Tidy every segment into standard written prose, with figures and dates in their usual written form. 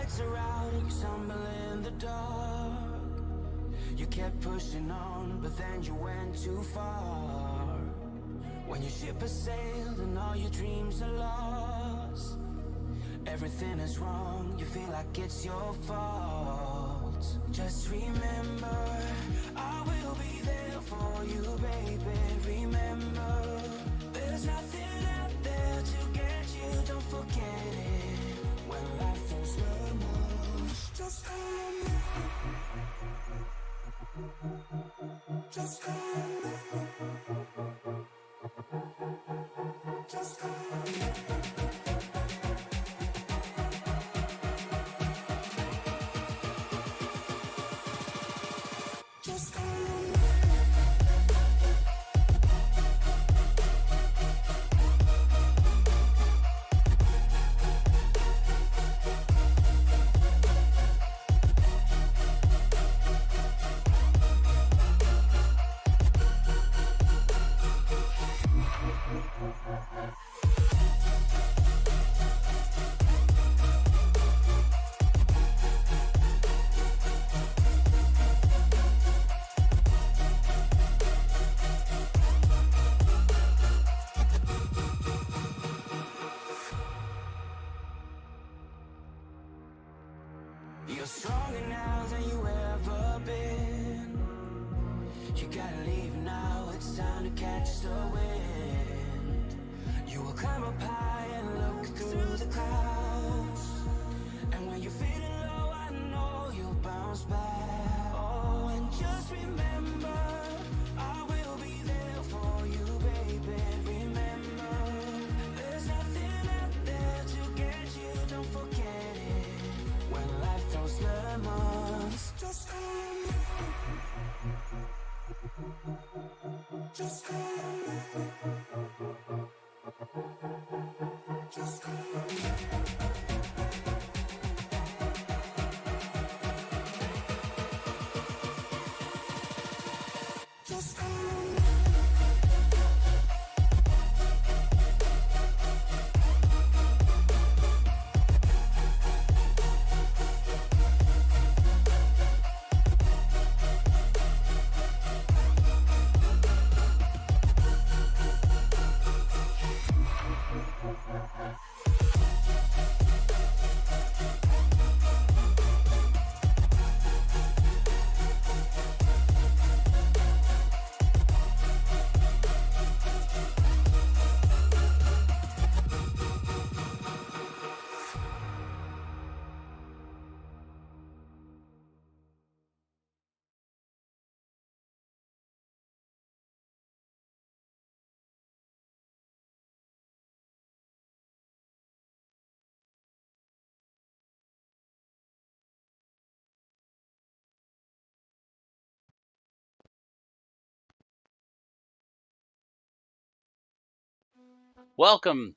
lights are out and you stumble in the dark. You kept pushing on, but then you went too far. When your ship has sailed and all your dreams are lost, everything is wrong, you feel like it's your fault. Just remember, I will be there for you, baby. Remember, there's nothing out there to get you, don't forget it. When life throws lemons, just call me. Just call me. Just call me. Just call me. You're stronger now than you ever been. You gotta leave now, it's time to catch the wind. You will climb up high and look through the clouds. And when you're feeling low, I know you'll bounce back. Oh, and just remember, I will be there for you, baby. Remember, there's nothing out there to get you, don't forget it. When life throws lemons, just call me. Just call me. Just call me. Just call me. Welcome,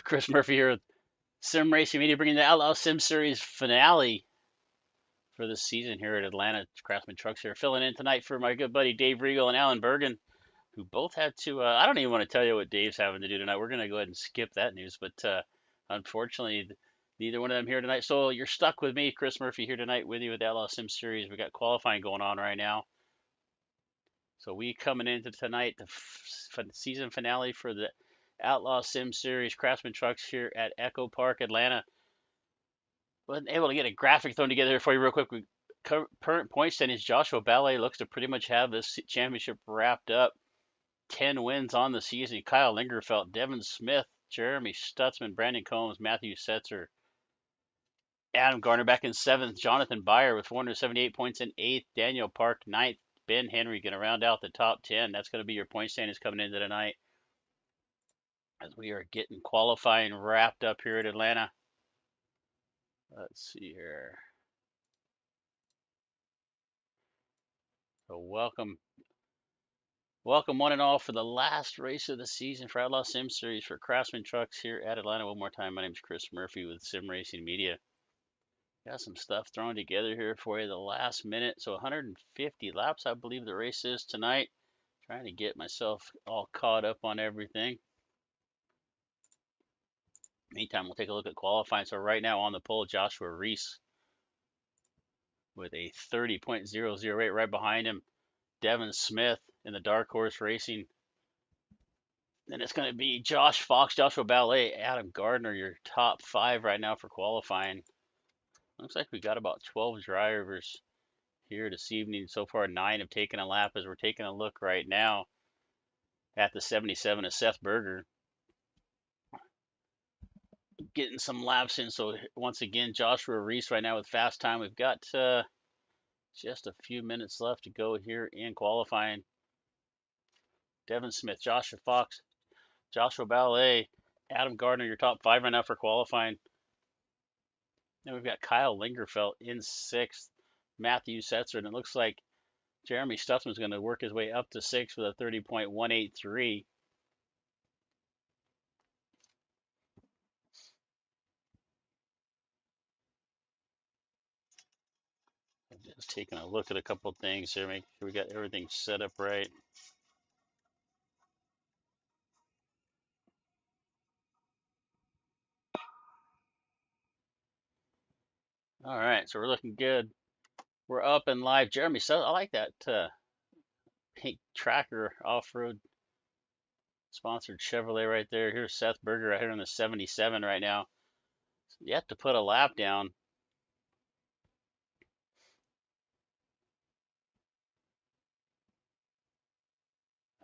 Chris Murphy here with Sim Racing Media, bringing the Outlaw Sim Series finale for the season here at Atlanta. Craftsman Trucks here, filling in tonight for my good buddy Dave Regal and Alan Bergen, who both had to. I don't even want to tell you what Dave's having to do tonight. We're going to go ahead and skip that news, but unfortunately, neither one of them here tonight. So you're stuck with me, Chris Murphy, here tonight with you with the Outlaw Sim Series. We got qualifying going on right now. So we coming into tonight, the season finale for the Outlaw Sim Series Craftsman Trucks here at Echo Park, Atlanta. Wasn't able to get a graphic thrown together for you real quick. Current point standings, Joshua Ballet looks to pretty much have this championship wrapped up. 10 wins on the season. Kyle Lingerfeld, Devin Smith, Jeremy Stutzman, Brandon Combs, Matthew Setzer, Adam Garner back in 7th. Jonathan Byer with 478 points in 8th. Daniel Park 9th. Ben Henry going to round out the top 10. That's going to be your point standings coming into tonight, as we are getting qualifying wrapped up here at Atlanta. Let's see here. So welcome one and all for the last race of the season for Outlaw Sim Series for Craftsman Trucks here at Atlanta. One more time, my name is Chris Murphy with Sim Racing Media. Got some stuff thrown together here for you the last minute. So 150 laps, I believe the race is tonight. Trying to get myself all caught up on everything. Meantime, we'll take a look at qualifying. So right now on the pole, Joshua Reese with a 30.008. Right behind him, Devin Smith in the Dark Horse Racing. Then it's going to be Josh Fox, Joshua Ballet, Adam Gardner, your top 5 right now for qualifying. Looks like we got about 12 drivers here this evening. So far, 9 have taken a lap as we're taking a look right now at the 77 of Seth Berger. Getting some laps in. So once again, Joshua Reese right now with fast time. We've got just a few minutes left to go here in qualifying. Devin Smith, Joshua Fox, Joshua Ballet, Adam Gardner, your top 5 right now for qualifying. Then we've got Kyle Lingerfeld in 6th, Matthew Setzer, and it looks like Jeremy Stutzman's going to work his way up to 6th with a 30.183. Just taking a look at a couple things here, make sure we got everything set up right. All right, so we're looking good. We're up and live. Jeremy, so I like that pink tracker off-road sponsored Chevrolet right there. Here's Seth Berger right here on the 77 right now. You have to put a lap down.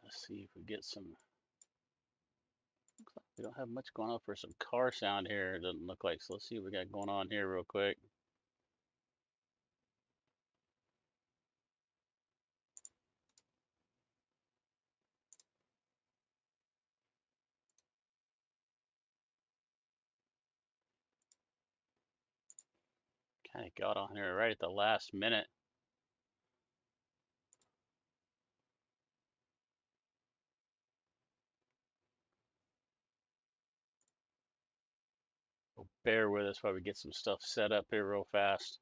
Let's see if we get some. Looks like we don't have much going on for some car sound here. It doesn't look like. So let's see what we got going on here real quick. Kind of got on here right at the last minute. So bear with us while we get some stuff set up here real fast.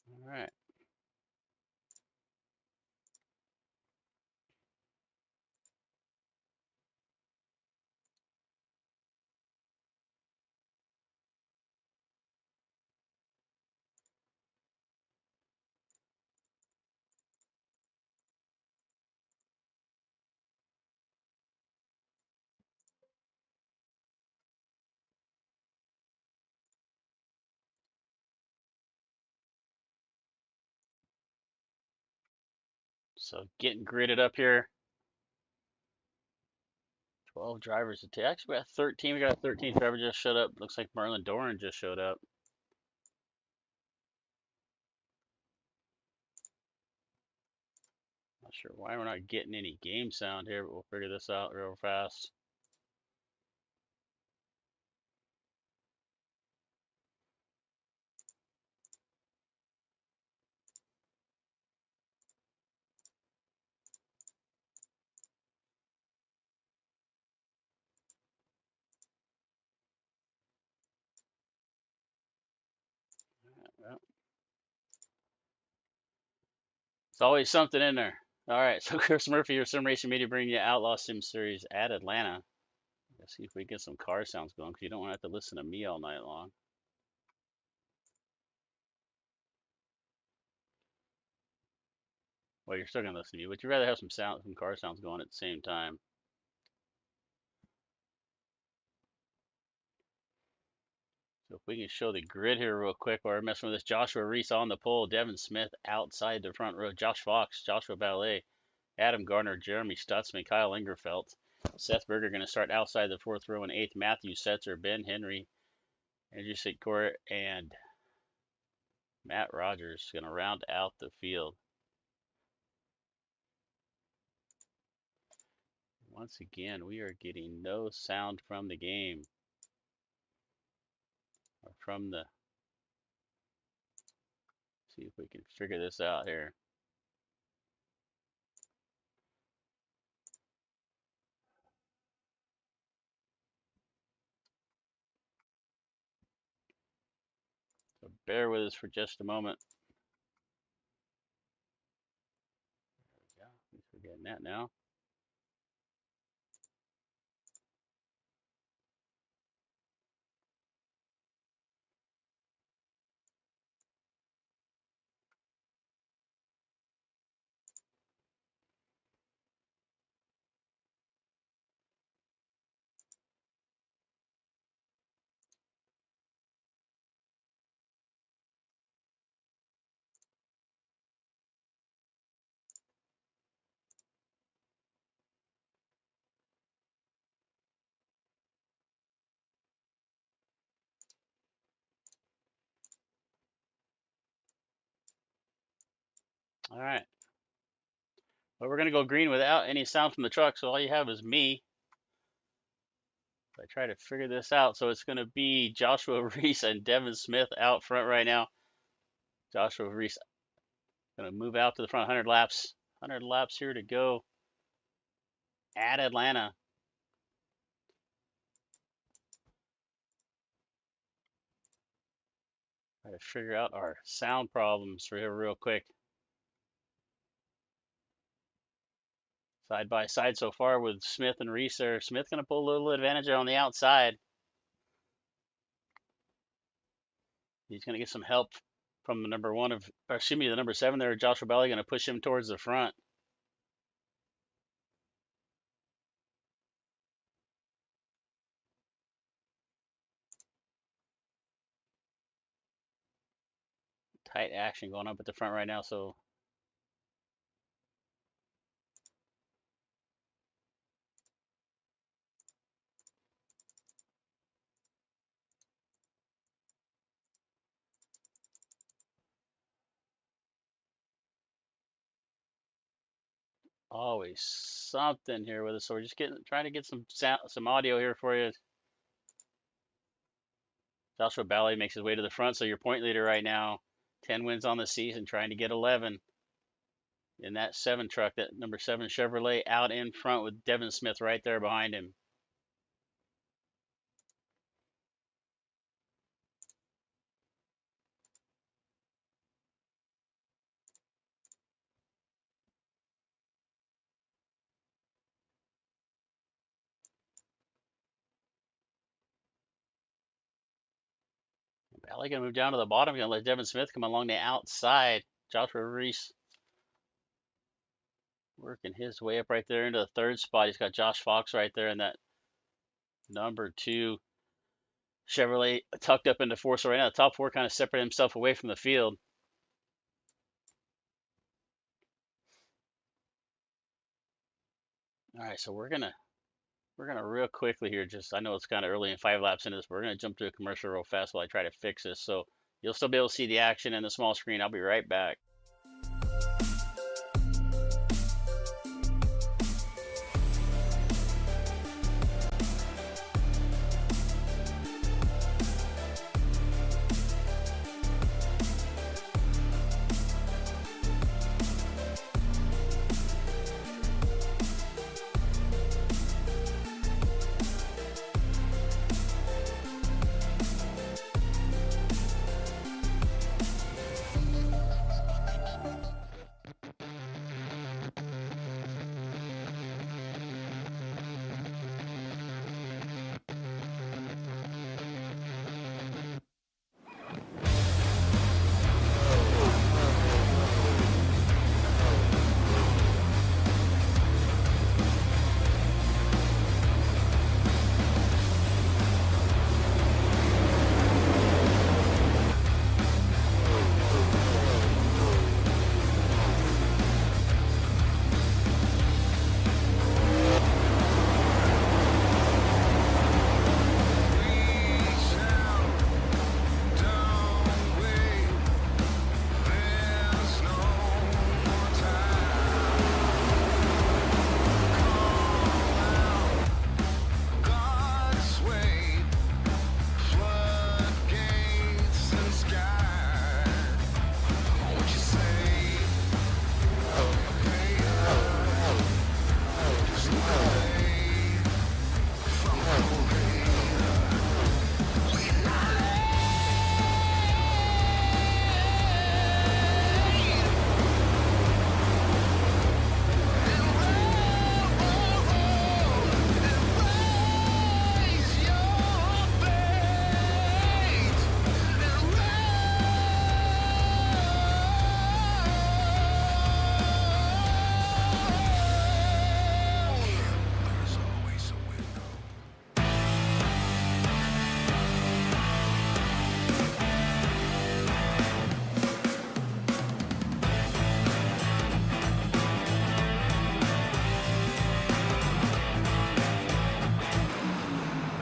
All right. So getting gridded up here. 12 drivers to take. Actually, we got 13. We got a 13th driver just showed up. Looks like Marlon Doran just showed up. Not sure why we're not getting any game sound here, but we'll figure this out real fast. Well, it's always something in there. All right, so Chris Murphy, your Sim Racing Media, bringing you Outlaw Sim Series at Atlanta. Let's see if we get some car sounds going, because you don't want to have to listen to me all night long. Well, you're still gonna listen to me, but you'd rather have some car sounds going at the same time. So if we can show the grid here real quick while we're messing with this. Joshua Reese on the pole, Devin Smith outside the front row, Josh Fox, Joshua Ballet, Adam Garner, Jeremy Stutzman, Kyle Ingerfeld, Seth Berger going to start outside the 4th row in 8th, Matthew Setzer, Ben Henry, Andrew Sikor, and Matt Rogers going to round out the field. Once again, we are getting no sound from the game, or from the, see if we can figure this out here. Bear with us for just a moment. There we go. We're getting that now. All right. Well, we're going to go green without any sound from the truck, so all you have is me. I try to figure this out. So it's going to be Joshua Reese and Devin Smith out front right now. Joshua Reese going to move out to the front. 100 laps. 100 laps here to go at Atlanta. Try to figure out our sound problems for here real quick. Side by side so far with Smith and Reese there. Smith going to pull a little advantage on the outside. He's going to get some help from the the number 7 there. Joshua Bally going to push him towards the front. Tight action going up at the front right now, so always something here with us. So we're just trying to get some sound, some audio here for you. Joshua Bally makes his way to the front, so your point leader right now, 10 wins on the season, trying to get 11 in that 7 truck, that number 7 Chevrolet out in front with Devin Smith right there behind him. Bally gonna move down to the bottom, gonna let Devin Smith come along the outside. Joshua Reese working his way up right there into the 3rd spot. He's got Josh Fox right there in that number 2 Chevrolet tucked up into 4. So right now the top 4 kind of separate himself away from the field. All right, so we're gonna real quickly here, just I know it's kind of early and 5 laps into this, but we're gonna jump to a commercial real fast while I try to fix this. So you'll still be able to see the action in the small screen. I'll be right back.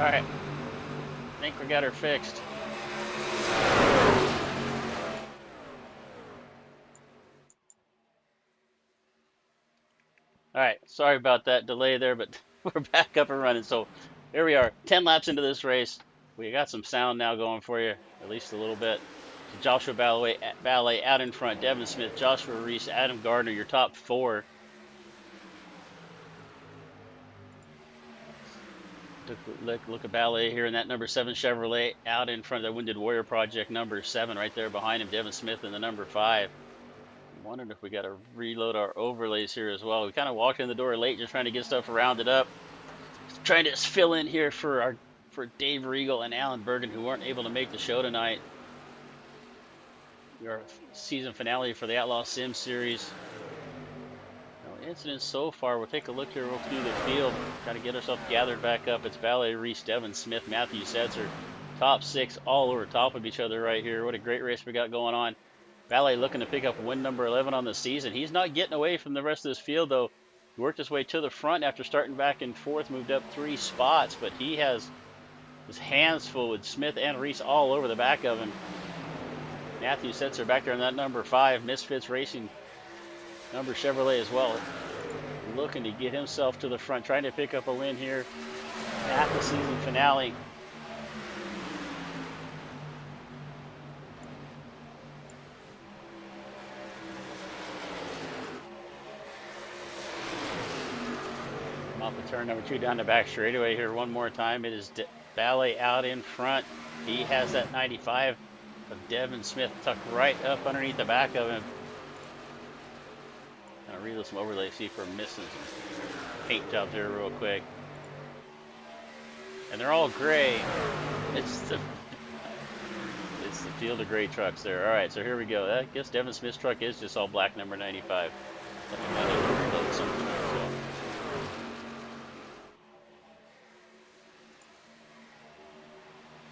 Alright. I think we got her fixed. Alright, sorry about that delay there, but we're back up and running. So here we are, 10 laps into this race. We got some sound now going for you, at least a little bit. So Joshua Ballet out in front, Devin Smith, Joshua Reese, Adam Gardner, your top four. Look at Ballet here in that number 7 Chevrolet out in front of the Wounded Warrior Project number 7 right there behind him, Devin Smith in the number 5. I'm wondering if we got to reload our overlays here as well. We kind of walked in the door late just trying to get stuff rounded up. Trying to fill in here for Dave Regal and Alan Bergen, who weren't able to make the show tonight. Our season finale for the Outlaw Sim Series. No incidents so far. We'll take a look here through the field. Got to get ourselves gathered back up. It's Ballet, Reese, Devin Smith, Matthew Setzer. Top 6 all over top of each other right here. What a great race we got going on. Ballet looking to pick up win number 11 on the season. He's not getting away from the rest of this field, though. He worked his way to the front after starting back in 4th, moved up 3 spots, but he has his hands full with Smith and Reese all over the back of him. Matthew Setzer back there in that number 5, Misfits Racing number Chevrolet as well. Looking to get himself to the front, trying to pick up a win here at the season finale. Off of turn number 2 down the back straightaway here one more time. It is Ballet out in front. He has that 95 of Devin Smith tucked right up underneath the back of him. I'll reload some overlays, see if we're missing some paint jobs here real quick. And they're all gray. It's the field of gray trucks there. All right, so here we go. I guess Devin Smith's truck is just all black, number 95.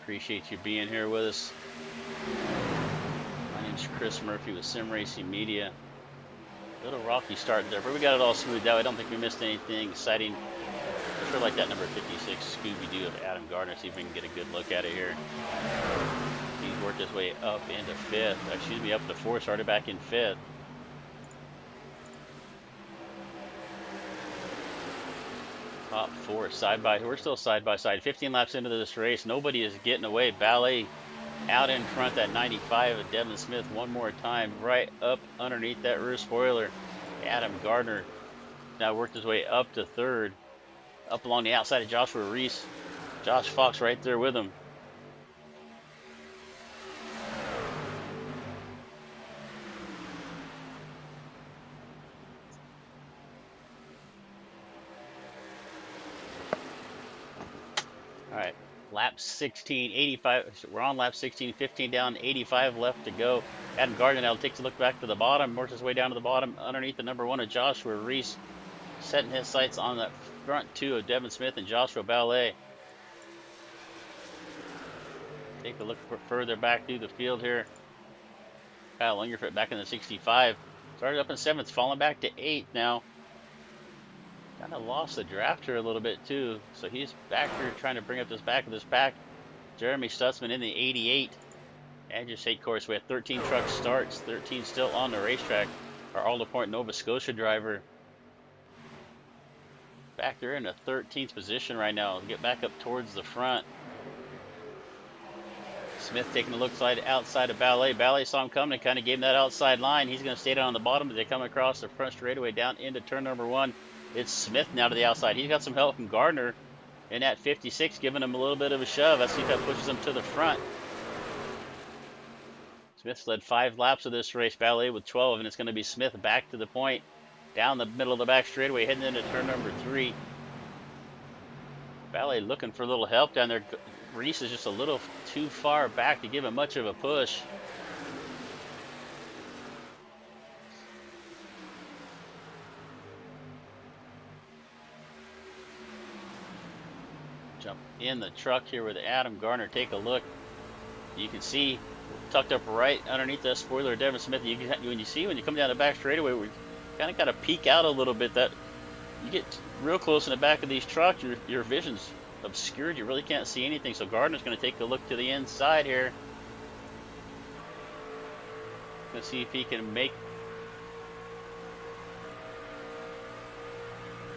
Appreciate you being here with us. My name's Chris Murphy with Sim Racing Media. A little rocky start there, but we got it all smoothed out. I don't think we missed anything exciting. I sure like that number 56 Scooby-Doo of Adam Gardner. See if we can get a good look at it here. He's worked his way up into 5th. Excuse me, up to 4th. Started back in 5th. Top 4 side by. We're still side by side. 15 laps into this race. Nobody is getting away. Ballet out in front, that 95 of Devin Smith one more time, right up underneath that rear spoiler. Adam Gardner now worked his way up to 3rd, up along the outside of Joshua Reese. Josh Fox right there with him. All right. Lap 16, 85. We're on lap 16, 15 down, 85 left to go. Adam Gardner now takes a look back to the bottom, works his way down to the bottom underneath the number 1 of Joshua Reese, setting his sights on the front 2 of Devin Smith and Joshua Ballet. Take a look further back through the field here. Kyle Lingerfoot back in the 65. Started up in 7th, falling back to 8th now. Kind of lost the draft here a little bit too, so he's back here trying to bring up this back of this pack. Jeremy Stutzman in the 88. Andrew State course, we had 13 truck starts, 13 still on the racetrack. Our Alder Point, Nova Scotia driver back there in the 13th position right now. Get back up towards the front. Smith taking a look outside of Ballet. Ballet saw him coming and kind of gave him that outside line. He's going to stay down on the bottom, but they come across the front straightaway down into turn number 1. It's Smith now to the outside. He's got some help from Gardner in that 56, giving him a little bit of a shove. Let's see if that pushes him to the front. Smith's led 5 laps of this race, Ballet with 12, and it's going to be Smith back to the point, down the middle of the back straightaway, heading into turn number 3. Ballet looking for a little help down there. Reese is just a little too far back to give him much of a push. Jump in the truck here with Adam Gardner. Take a look. You can see tucked up right underneath that spoiler of Devin Smith. When you come down the back straightaway, we kind of got to peek out a little bit. That you get real close in the back of these trucks, your vision's obscured. You really can't see anything. So Gardner's going to take a look to the inside here. Let's see if he can make.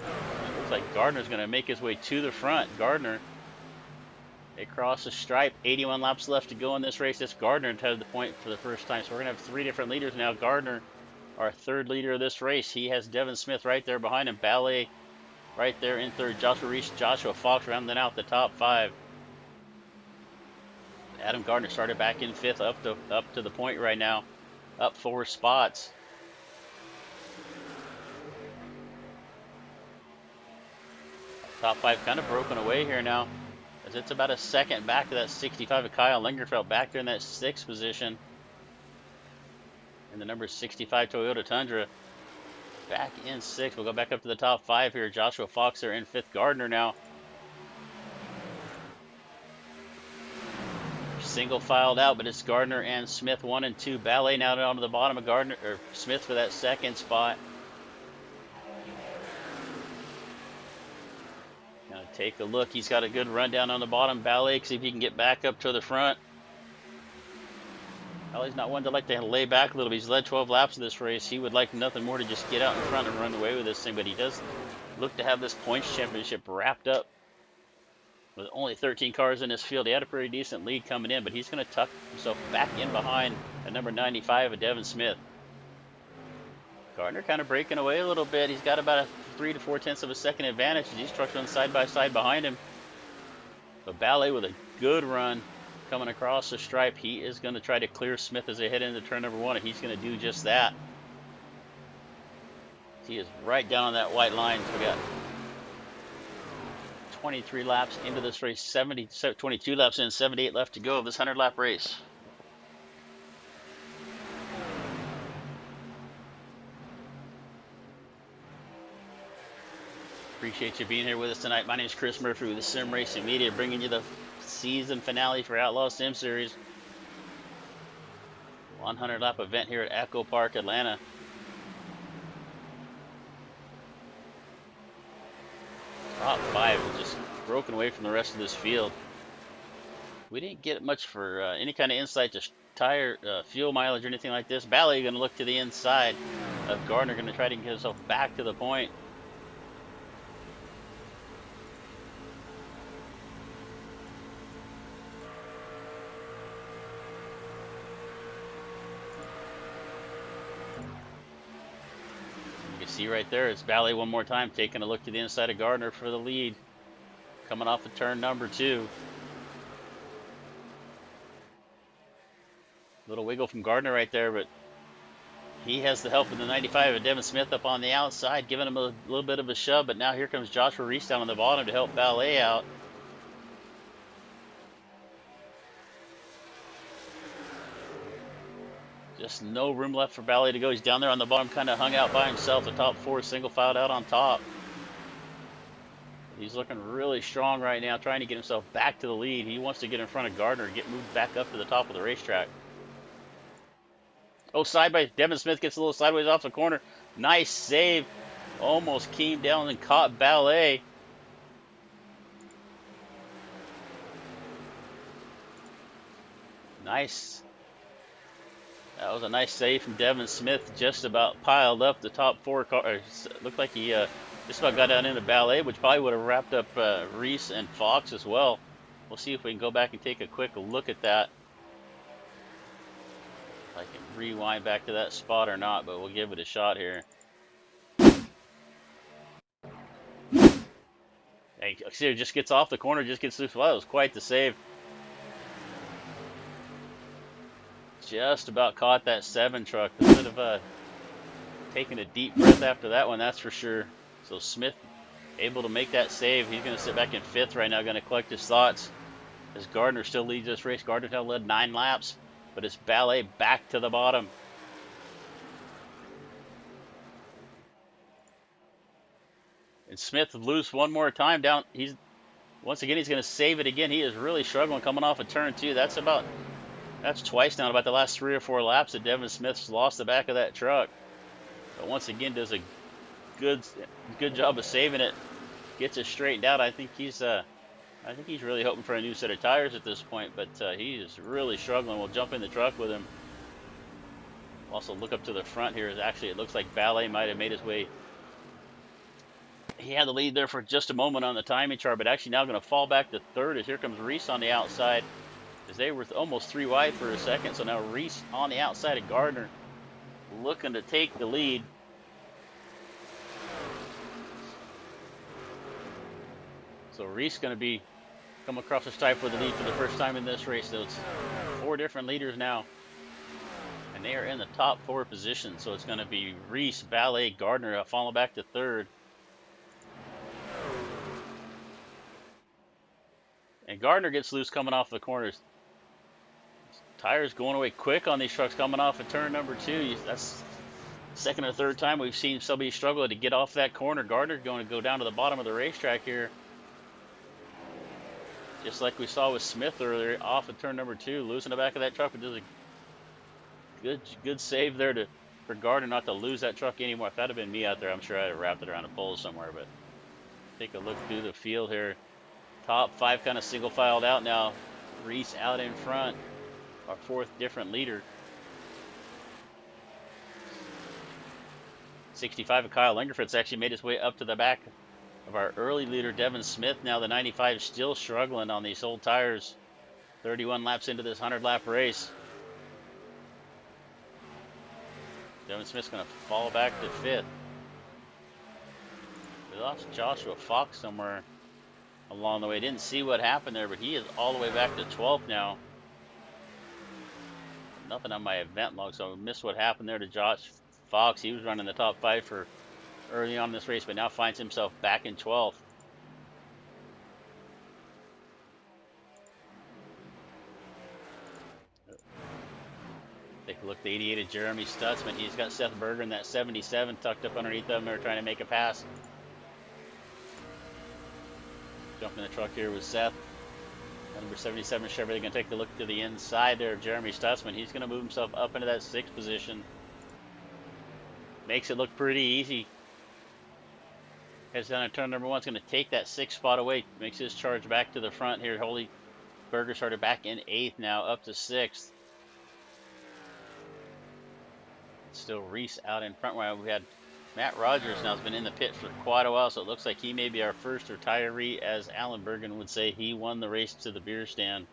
It looks like Gardner's going to make his way to the front. Gardner, they cross the stripe. 81 laps left to go in this race. This Gardner headed the point for the first time. So we're going to have 3 different leaders now. Gardner, our 3rd leader of this race. He has Devin Smith right there behind him. Ballet right there in 3rd. Joshua Reese, Joshua Fox rounding out the top 5. Adam Gardner started back in 5th, up to the point right now. Up 4 spots. Top 5 kind of broken away here now, as it's about a second back to that 65 of Kyle Lingerfeld back there in that 6th position. And the number 65 Toyota Tundra back in 6th. We'll go back up to the top 5 here. Joshua Fox there in 5th. Gardner now single filed out, but it's Gardner and Smith 1 and 2. Ballet now down to the bottom of Gardner or Smith for that 2nd spot. Gonna take a look. He's got a good rundown on the bottom. Ballet, see if he can get back up to the front. Ballet's not one to like to lay back a little bit. He's led 12 laps of this race. He would like nothing more to just get out in front and run away with this thing, but he does look to have this points championship wrapped up. With only 13 cars in this field, he had a pretty decent lead coming in, but he's going to tuck himself back in behind at number 95 of Devin Smith. Gardner kind of breaking away a little bit. He's got about a 3 to 4 tenths of a second advantage. These trucks run side by side behind him. But Ballet with a good run coming across the stripe. He is going to try to clear Smith as they head into turn number 1, and he's going to do just that. He is right down on that white line. So we got 23 laps into this race, 22 laps in, 78 left to go of this 100-lap race. Appreciate you being here with us tonight. My name is Chris Murphy with the Sim Racing Media, bringing you the season finale for Outlaw Sim Series. 100-lap event here at Echo Park, Atlanta. Top 5 is just broken away from the rest of this field. We didn't get much for any kind of insight to tire fuel mileage or anything like this. Ballet going to look to the inside of Gardner, going to try to get himself back to the point. See right there, it's Ballet one more time, taking a look to the inside of Gardner for the lead. Coming off of turn number 2. Little wiggle from Gardner right there, but he has the help of the 95 of Devin Smith up on the outside, giving him a little bit of a shove, but now here comes Joshua Reese down on the bottom to help Ballet out. Just no room left for Ballet to go. He's down there on the bottom, kind of hung out by himself. The top 4 single filed out on top. He's looking really strong right now, trying to get himself back to the lead. He wants to get in front of Gardner and get moved back up to the top of the racetrack. Oh, side by Devin Smith gets a little sideways off the corner. Nice save. Almost came down and caught Ballet. Nice. That was a nice save from Devin Smith. Just about piled up the top 4 cars. Looked like he just about got down into Ballet, which probably would have wrapped up Reese and Fox as well. We'll see if we can go back and take a quick look at that. If I can rewind back to that spot or not, but we'll give it a shot here. Hey, see, it just gets off the corner, just gets loose. Well, that was quite the save. Just about caught that 7 truck. They could have taken a deep breath after that one, that's for sure. So Smith able to make that save. He's going to sit back in 5th right now, going to collect his thoughts as Gardner still leads this race. Gardner now led 9 laps, but it's Ballet back to the bottom. And Smith loose one more time down. Once again, he's going to save it again. He is really struggling coming off of turn 2. That's twice now, about the last 3 or 4 laps that Devin Smith's lost the back of that truck. But once again, does a good job of saving it. Gets it straightened out. I think he's I think he's really hoping for a new set of tires at this point, but he is really struggling. We'll jump in the truck with him. Also look up to the front here. Actually, it looks like Ballet might have made his way. He had the lead there for just a moment on the timing chart, but actually now going to fall back to third as here comes Reese on the outside, as they were almost 3 wide for a second. So now Reese on the outside of Gardner, looking to take the lead. So Reese going to be come across the stripe with the lead for the first time in this race. So it's 4 different leaders now, and they are in the top 4 positions. So it's going to be Reese, Ballet, Gardner falling back to third. And Gardner gets loose coming off the corners. Tires going away quick on these trucks coming off of turn number 2. That's second or third time we've seen somebody struggle to get off that corner. Gardner's going to go down to the bottom of the racetrack here. Just like we saw with Smith earlier, off of turn number 2, loose in the back of that truck, but does a good save there for Gardner not to lose that truck anymore. If that had been me out there, I'm sure I'd have wrapped it around a pole somewhere. But take a look through the field here. Top 5 kind of single filed out now. Reese out in front, our 4th different leader. 65 of Kyle Lingerford's actually made his way up to the back of our early leader, Devin Smith. Now the 95 is still struggling on these old tires. 31 laps into this 100-lap race. Devin Smith's going to fall back to 5th. We lost Joshua Fox somewhere along the way. Didn't see what happened there, but he is all the way back to 12th now. Nothing on my event log, so I missed what happened there to Josh Fox. He was running the top 5 for early on in this race, but now finds himself back in 12th. Take a look at the 88 of Jeremy Stutzman. He's got Seth Berger in that 77 tucked up underneath them. They're trying to make a pass. Jumping in the truck here with Seth. Number 77 Chevrolet going to take a look to the inside there of Jeremy Stutzman. He's going to move himself up into that 6th position. Makes it look pretty easy. Heads down to turn number 1. Is going to take that 6th spot away. Makes his charge back to the front here. Holy Berger started back in 8th now, up to 6th. Still Reese out in front. While we had Matt Rogers now has been in the pit for quite a while, so it looks like he may be our first retiree. As Alan Bergen would say, he won the race to the beer stand,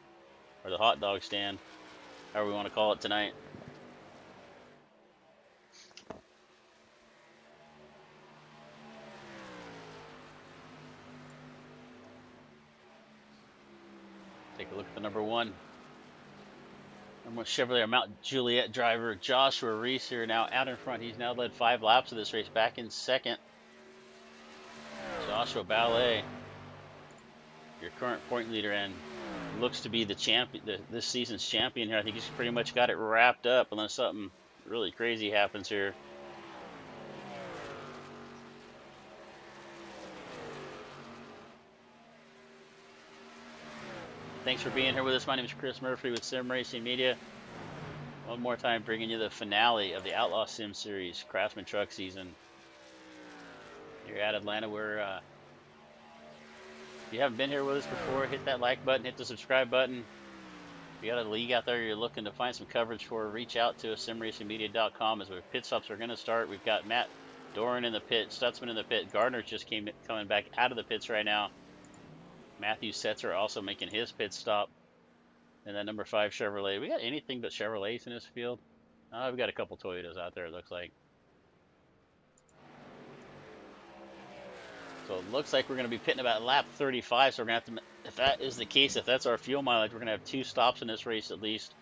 or the hot dog stand, however we want to call it tonight. Take a look at the number 1. Number 1 Chevrolet, our Mount Juliet driver, Joshua Reese here now out in front. He's now led 5 laps of this race, back in 2nd. Joshua Ballet, your current point leader, and looks to be the champion, this season's champion here. I think he's pretty much got it wrapped up, unless something really crazy happens here. Thanks for being here with us. My name is Chris Murphy with Sim Racing Media. One more time, bringing you the finale of the Outlaw Sim Series Craftsman Truck Season here at Atlanta. Where if you haven't been here with us before, hit that like button, hit the subscribe button. If you got a league out there you're looking to find some coverage for, reach out to us, simracingmedia.com. As our pit stops are going to start, we've got Matt Doran in the pit, Stutzman in the pit, Gardner just coming back out of the pits right now. Matthew Setzer also making his pit stop. And then number 5 Chevrolet. We got anything but Chevrolets in this field? We've got a couple Toyotas out there, it looks like. So it looks like we're going to be pitting about lap 35. So we're going to have to, if that is the case, if that's our fuel mileage, we're going to have 2 stops in this race at least.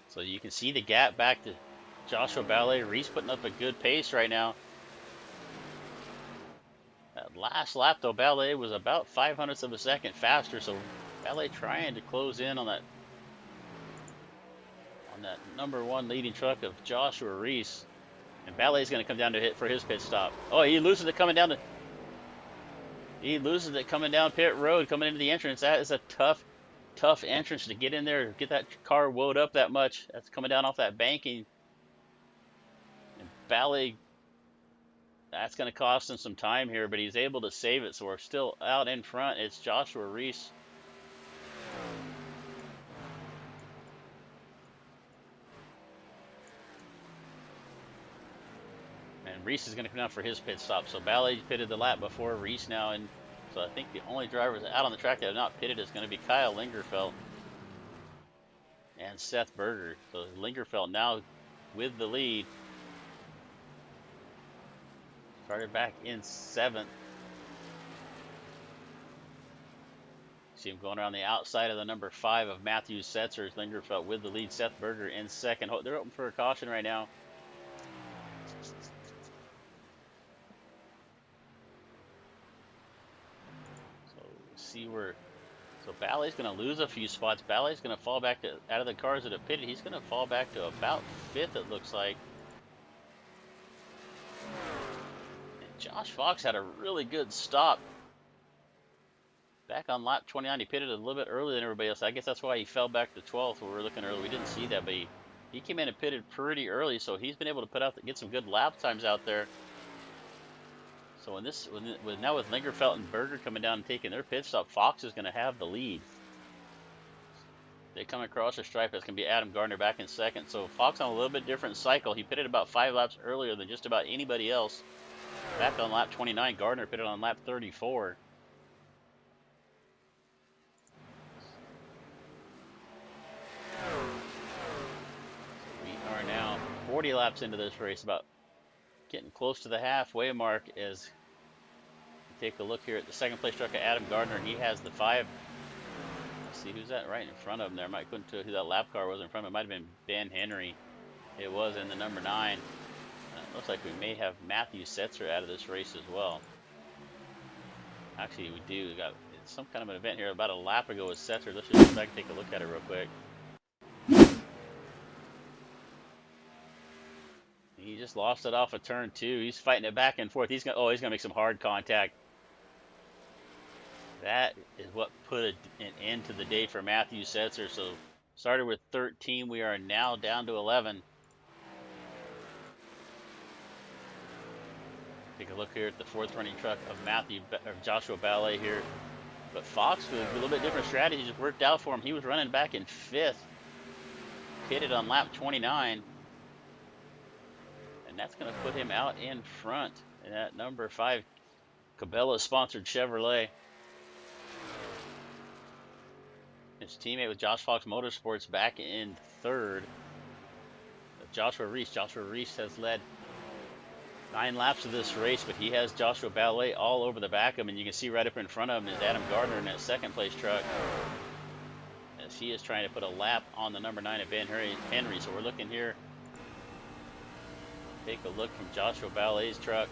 So you can see the gap back to Joshua Ballet. Reese putting up a good pace right now. That last lap though, Ballet was about 0.05 of a second faster, so Ballet trying to close in on that number 1 leading truck of Joshua Reese. And Ballet's going to come down to hit for his pit stop. Oh, he loses it coming down pit road, coming into the entrance. That is a tough entrance to get in there, get that car woed up that much. That's coming down off that banking. And Ballet That's going to cost him some time here, but he's able to save it, so we're still out in front. It's Joshua Reese. And Reese is going to come down for his pit stop. So Ballet pitted the lap before Reese now, and so I think the only drivers out on the track that have not pitted is going to be Kyle Lingerfelt and Seth Berger. So Lingerfelt now with the lead. Started back in 7th. See him going around the outside of the number 5 of Matthew Setzer. Lingerfelt with the lead. Seth Berger in 2nd. They're open for a caution right now. So we'll see where. So Ballet's going to lose a few spots. Ballet's going to fall back to, out of the cars that have pitted. He's going to fall back to about 5th, it looks like. And Josh Fox had a really good stop. Back on lap 29, he pitted a little bit earlier than everybody else. I guess that's why he fell back to 12th. We were looking early. We didn't see that, but he came in and pitted pretty early, so he's been able to put out get some good lap times out there. So now with Lingerfelt and Berger coming down and taking their pit stop, Fox is going to have the lead. They come across the stripe. That's going to be Adam Gardner back in 2nd. So Fox on a little bit different cycle. He pitted about 5 laps earlier than just about anybody else. Back on lap 29, Gardner pitted on lap 34. Are now 40 laps into this race, about getting close to the halfway mark. As you take a look here at the 2nd place truck of Adam Gardner, and he has the 5. Let's see who's that right in front of him there. I couldn't tell who that lap car was in front of him. It might have been Ben Henry. It was in the number 9. It looks like we may have Matthew Setzer out of this race as well. Actually, we do. We got some kind of an event here about a lap ago with Setzer. Let's just go back and take a look at it real quick. He just lost it off of turn 2. He's fighting it back and forth. He's gonna make some hard contact. That is what put an end to the day for Matthew Setzer. So started with 13. We are now down to 11. Take a look here at the 4th running truck of Joshua Ballet here. But Fox with a little bit different strategy just worked out for him. He was running back in 5th. Pitted on lap 29. And that's going to put him out in front in that number 5 Cabela-sponsored Chevrolet. His teammate with Josh Fox Motorsports back in 3rd. Joshua Reese. Joshua Reese has led 9 laps of this race, but he has Joshua Ballet all over the back of him. And you can see right up in front of him is Adam Gardner in that 2nd place truck, as he is trying to put a lap on the number 9 of Ben Henry. So we're looking here. Take a look from Joshua Ballet's truck.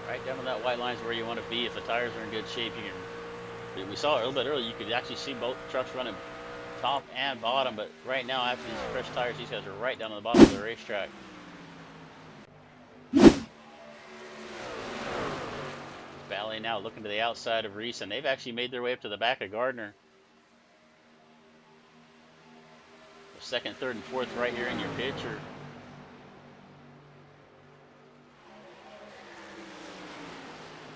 Right down to that white line is where you want to be. If the tires are in good shape, you can. We saw it a little bit earlier. You could actually see both trucks running top and bottom. But right now, after these fresh tires, these guys are right down to the bottom of the racetrack. Ballet now looking to the outside of Reese, and they've actually made their way up to the back of Gardner. The 2nd, 3rd, and 4th right here in your picture.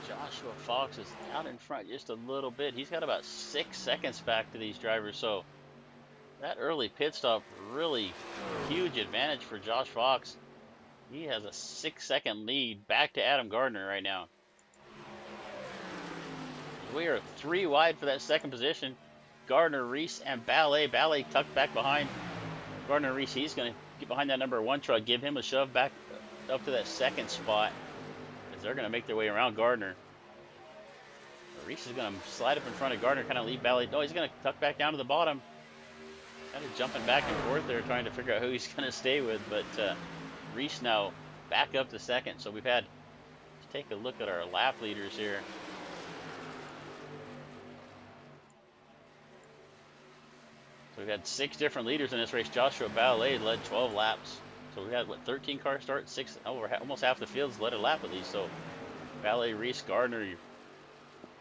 Joshua Fox is out in front just a little bit. He's got about 6 seconds back to these drivers, so that early pit stop really huge advantage for Josh Fox. He has a 6-second lead back to Adam Gardner right now. We are 3 wide for that 2nd position. Gardner, Reese, and Ballet. Ballet tucked back behind Gardner, Reese. He's going to get behind that number 1 truck, give him a shove back up to that 2nd spot, as they're going to make their way around Gardner. Reese is going to slide up in front of Gardner, kind of leave Ballet. Oh, he's going to tuck back down to the bottom. Kind of jumping back and forth there, trying to figure out who he's going to stay with. But Reese now back up to 2nd. So we've had, let's take a look at our lap leaders here. So we've had 6 different leaders in this race. Joshua Ballet led 12 laps. So we had, what, 13 car starts? 6, over almost half the field's led a lap at least. So Ballet, Reese, Gardner,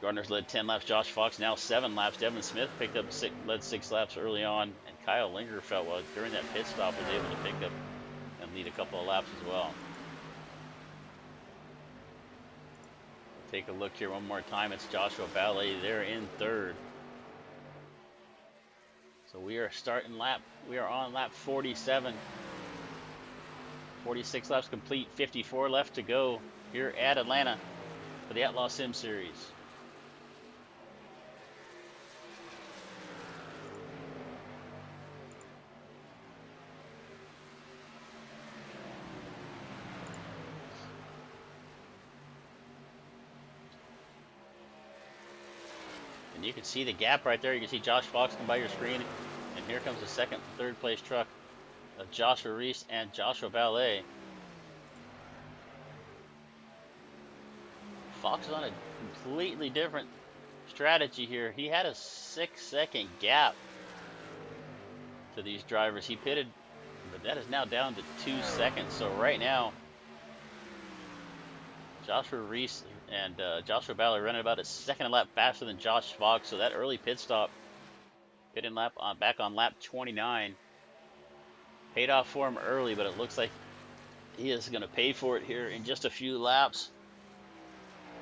Gardner's led 10 laps. Josh Fox now 7 laps. Devin Smith picked up led 6 laps early on, and Kyle Lingerfeld during that pit stop was able to pick up and lead a couple of laps as well. Take a look here one more time. It's Joshua Ballet there in third. So we are on lap 47. 46 laps complete, 54 left to go here at Atlanta for the Outlaw Sim Series. And you can see the gap right there. You can see Josh Fox come by your screen. And here comes the second and third place truck of Joshua Reese and Joshua Ballet. Fox is on a completely different strategy here. He had a 6-second gap to these drivers. He pitted, but that is now down to 2 seconds. So right now, Joshua Reese and Joshua Ballet running about a second lap faster than Josh Fox. So that early pit stop, pitting lap back on lap 29, paid off for him early, but it looks like he is going to pay for it here in just a few laps.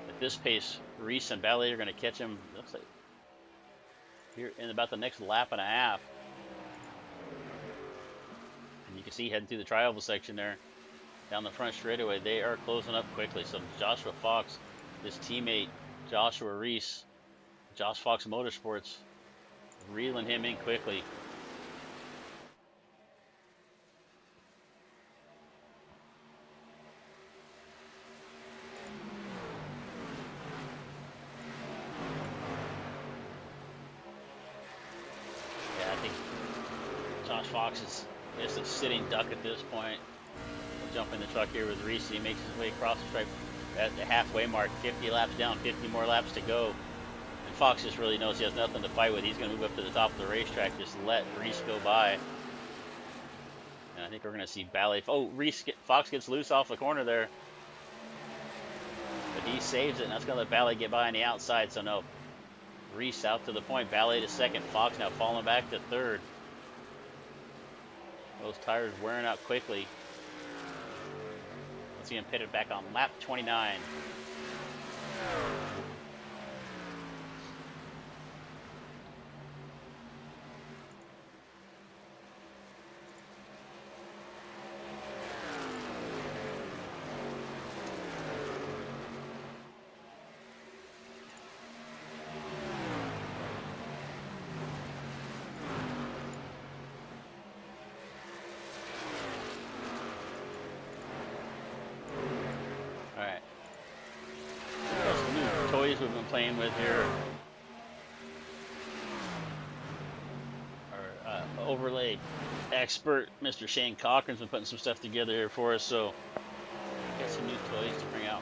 At this pace, Reese and Ballet are going to catch him, looks like, here in about the next lap and a half. And you can see heading through the trioval section there, down the front straightaway, they are closing up quickly. So Joshua Fox, his teammate Joshua Reese, Josh Fox Motorsports, reeling him in quickly. Yeah, I think Josh Fox is just a sitting duck at this point. We'll jump in the truck here with Reese. He makes his way across the stripe at the halfway mark. 50 laps down, 50 more laps to go. And Fox just really knows he has nothing to fight with. He's going to move up to the top of the racetrack, just let Reese go by. And I think we're going to see Ballet. Oh, Fox gets loose off the corner there. But he saves it, and that's going to let Ballet get by on the outside. So no, Reese out to the point. Ballet to second. Fox now falling back to third. Those tires wearing out quickly. Let's see him pitted back on lap 29. We've been playing with here. Our overlay expert, Mr. Shane Cochran's been putting some stuff together here for us, so got some new toys to bring out.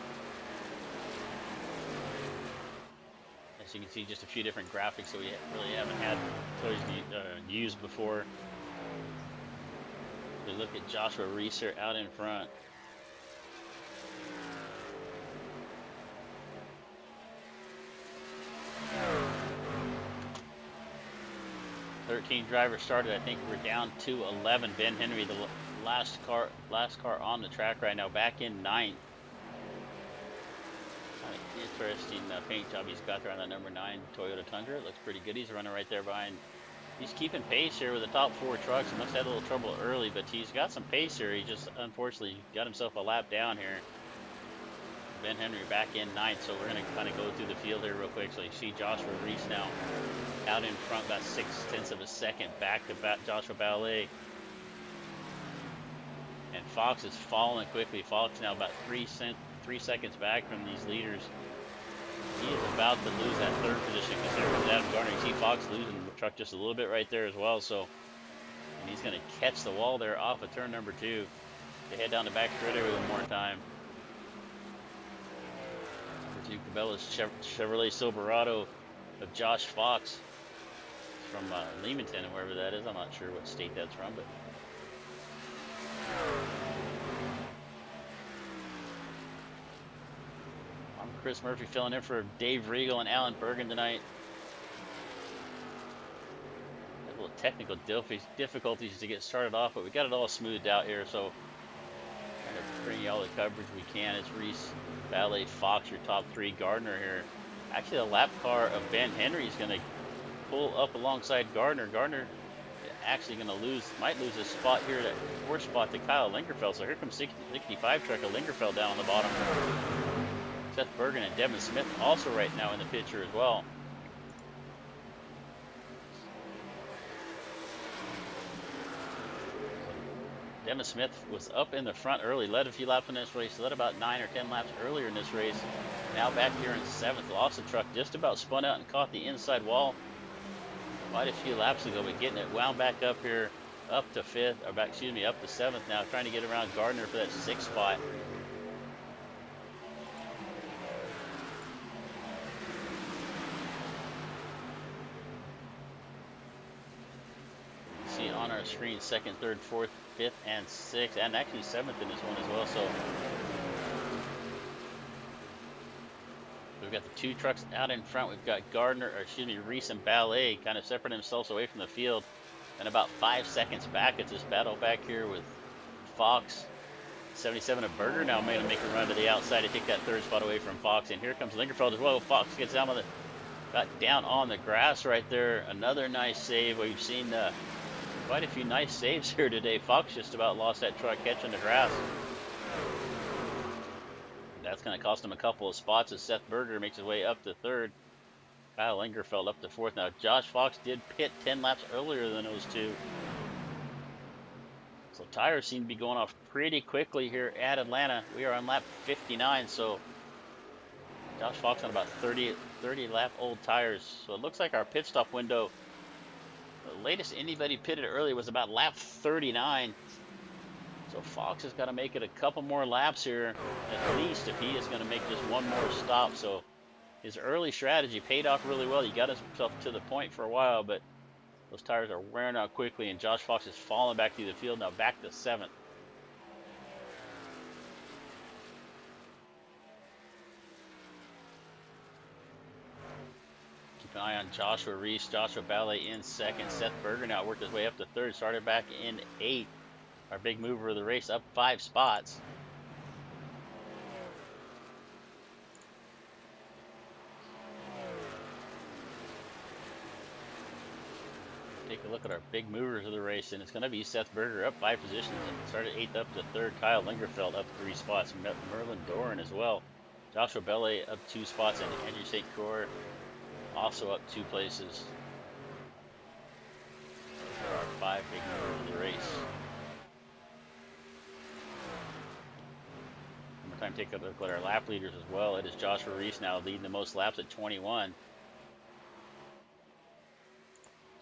As you can see, just a few different graphics that we really haven't had toys to use before. We look at Joshua Reese out in front. 13 drivers started. I think we're down to 11. Ben Henry, the last car on the track right now, back in 9th. Interesting paint job he's got there on that number 9 Toyota Tundra. It looks pretty good. He's running right there behind. He's keeping pace here with the top 4 trucks. He must have had a little trouble early, but he's got some pace here. He just unfortunately got himself a lap down here. Ben Henry back in 9th, so we're going to kind of go through the field here real quick. So you see Joshua Reese now out in front, about 0.6 of a second back to Joshua Ballet. And Fox is falling quickly. Fox now about 3 seconds back from these leaders. He is about to lose that third position because there was Adam Gardner. You see Fox losing the truck just a little bit right there as well. So, and he's going to catch the wall there off of turn number 2. They head down the back straightaway one more time. Cabela's Chevrolet Silverado of Josh Fox from Leamington, and wherever that is. I'm not sure what state that's from, but I'm Chris Murphy filling in for Dave Regal and Alan Bergen tonight. Had a little technical difficulties to get started off, but we got it all smoothed out here, so trying to bring you all the coverage we can. It's Reese, Ballet, Fox, your top three. Gardner here. Actually, the lap car of Ben Henry is going to pull up alongside Gardner. Gardner actually going to might lose his spot here, that fourth spot to Kyle Lingerfeld. So here comes 65 truck of Lingerfeld down on the bottom. Seth Bergen and Devin Smith also right now in the picture as well. Devin Smith was up in the front early, led a few laps in this race, led about 9 or 10 laps earlier in this race. Now back here in 7th, lost the truck, just about spun out and caught the inside wall quite a few laps ago, but getting it wound back up here, up to 5th, or back, excuse me, up to 7th now, trying to get around Gardner for that 6th spot. See on our screen, 2nd, 3rd, 4th, 5th, and 6th, and actually 7th in this one as well. So we've got the two trucks out in front. We've got Reese and Ballet kind of separating themselves away from the field. And about 5 seconds back, it's this battle back here with Fox. 77 of Berger now made him make a run to the outside to take that 3rd spot away from Fox. And here comes Lingerfeld as well. Fox gets down got down on the grass right there. Another nice save. We've seen quite a few nice saves here today. Fox just about lost that truck catching the grass. That's going to cost him a couple of spots as Seth Berger makes his way up to 3rd. Kyle Lingerfeld up to 4th. Now, Josh Fox did pit 10 laps earlier than those two. So tires seem to be going off pretty quickly here at Atlanta. We are on lap 59, so Josh Fox on about 30 lap old tires. So it looks like our pit stop window, the latest anybody pitted early was about lap 39. So Fox has got to make it a couple more laps here, at least, if he is going to make just one more stop. So his early strategy paid off really well. He got himself to the point for a while, but those tires are wearing out quickly, and Josh Fox is falling back through the field now, back to 7th. Keep an eye on Joshua Reese, Joshua Ballet in 2nd. Seth Berger now worked his way up to 3rd, started back in 8th. Our big mover of the race, up 5 spots. Take a look at our big movers of the race, and it's going to be Seth Berger up 5 positions. Started 8th up to 3rd. Kyle Lingerfeld up 3 spots. Merlin Doran as well. Joshua Bellet up 2 spots, and Andrew St. Croix also up 2 places. There are 5 big movers of the race. One more time, take a look at our lap leaders as well. It is Joshua Reese now leading the most laps at 21.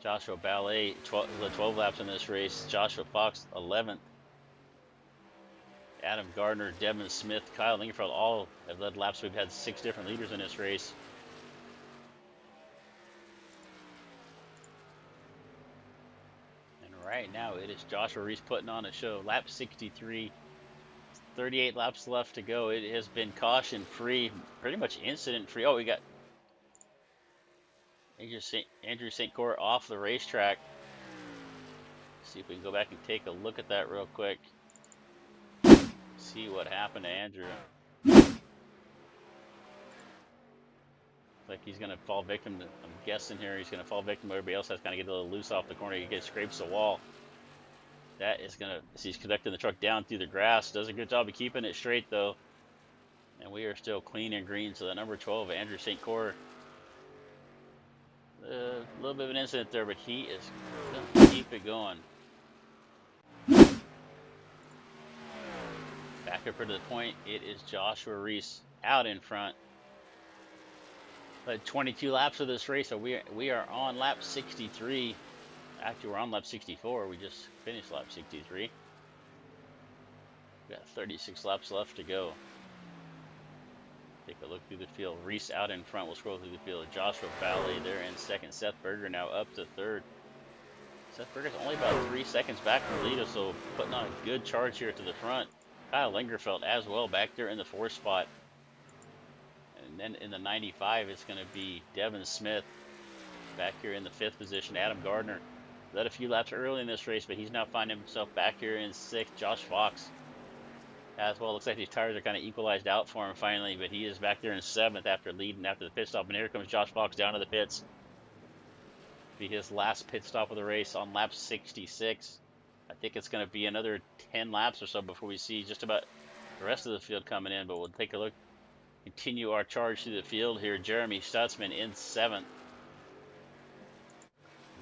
Joshua Ballet, 12 laps in this race. Joshua Fox, 11th. Adam Gardner, Devin Smith, Kyle Lingerfeld, all have led laps. We've had 6 different leaders in this race. And right now, it is Joshua Reese putting on a show. Lap 63, 38 laps left to go. It has been caution-free, pretty much incident-free. Oh, we got Andrew St. Croix off the racetrack. See if we can go back and take a look at that real quick. See what happened to Andrew. Like he's going to fall victim to, I'm guessing here, he's going to fall victim to everybody else has kind of get a little loose off the corner. He gets scrapes the wall. That is going to, he's conducting the truck down through the grass. Does a good job of keeping it straight though. And we are still clean and green. So the number 12, Andrew St. Croix. A little bit of an incident there, but he is going to keep it going. Back up to the point, it is Joshua Reese out in front. Led 22 laps of this race, so we are on lap 63. Actually, we're on lap 64. We just finished lap 63. We got 36 laps left to go. Take a look through the field. Reese out in front. We'll scroll through the field. Joshua Ballet there in 2nd. Seth Berger now up to 3rd. Seth Berger's only about 3 seconds back from the leader, so putting on a good charge here to the front. Kyle Lingerfeld as well back there in the 4th spot. And then in the 95, it's going to be Devin Smith back here in the 5th position. Adam Gardner led a few laps early in this race, but he's now finding himself back here in 6th. Josh Fox as well. Looks like these tires are kind of equalized out for him finally, but he is back there in 7th after leading after the pit stop. And here comes Josh Fox down to the pits. Be his last pit stop of the race on lap 66. I think it's going to be another 10 laps or so before we see just about the rest of the field coming in, but we'll take a look. Continue our charge through the field here. Jeremy Stutzman in 7th.